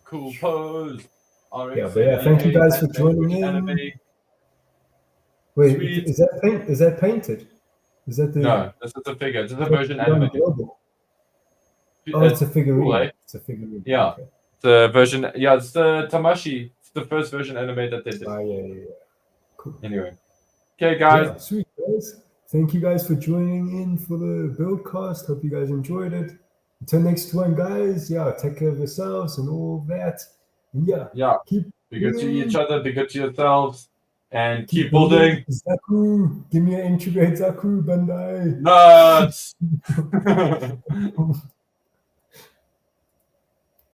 Cool pose. Thank you guys for joining in. Wait, sweet. Is that painted? Is that the? No, this is a figure. This is a version anime. Oh, it's a figurine. Cool, eh? It's a figurine. Yeah. Okay. The version. Yeah, it's the Tamashi. It's the first version anime that they did. Yeah. Cool. Anyway. Okay, guys. Yeah, sweet, guys. Thank you guys for joining in for the BuildCast. Hope you guys enjoyed it. Until next one, guys. Yeah, take care of yourselves and all that. And Be good to each other, be good to yourselves, and keep building. Zaku, give me an integrate Zaku, Bandai. Nuts!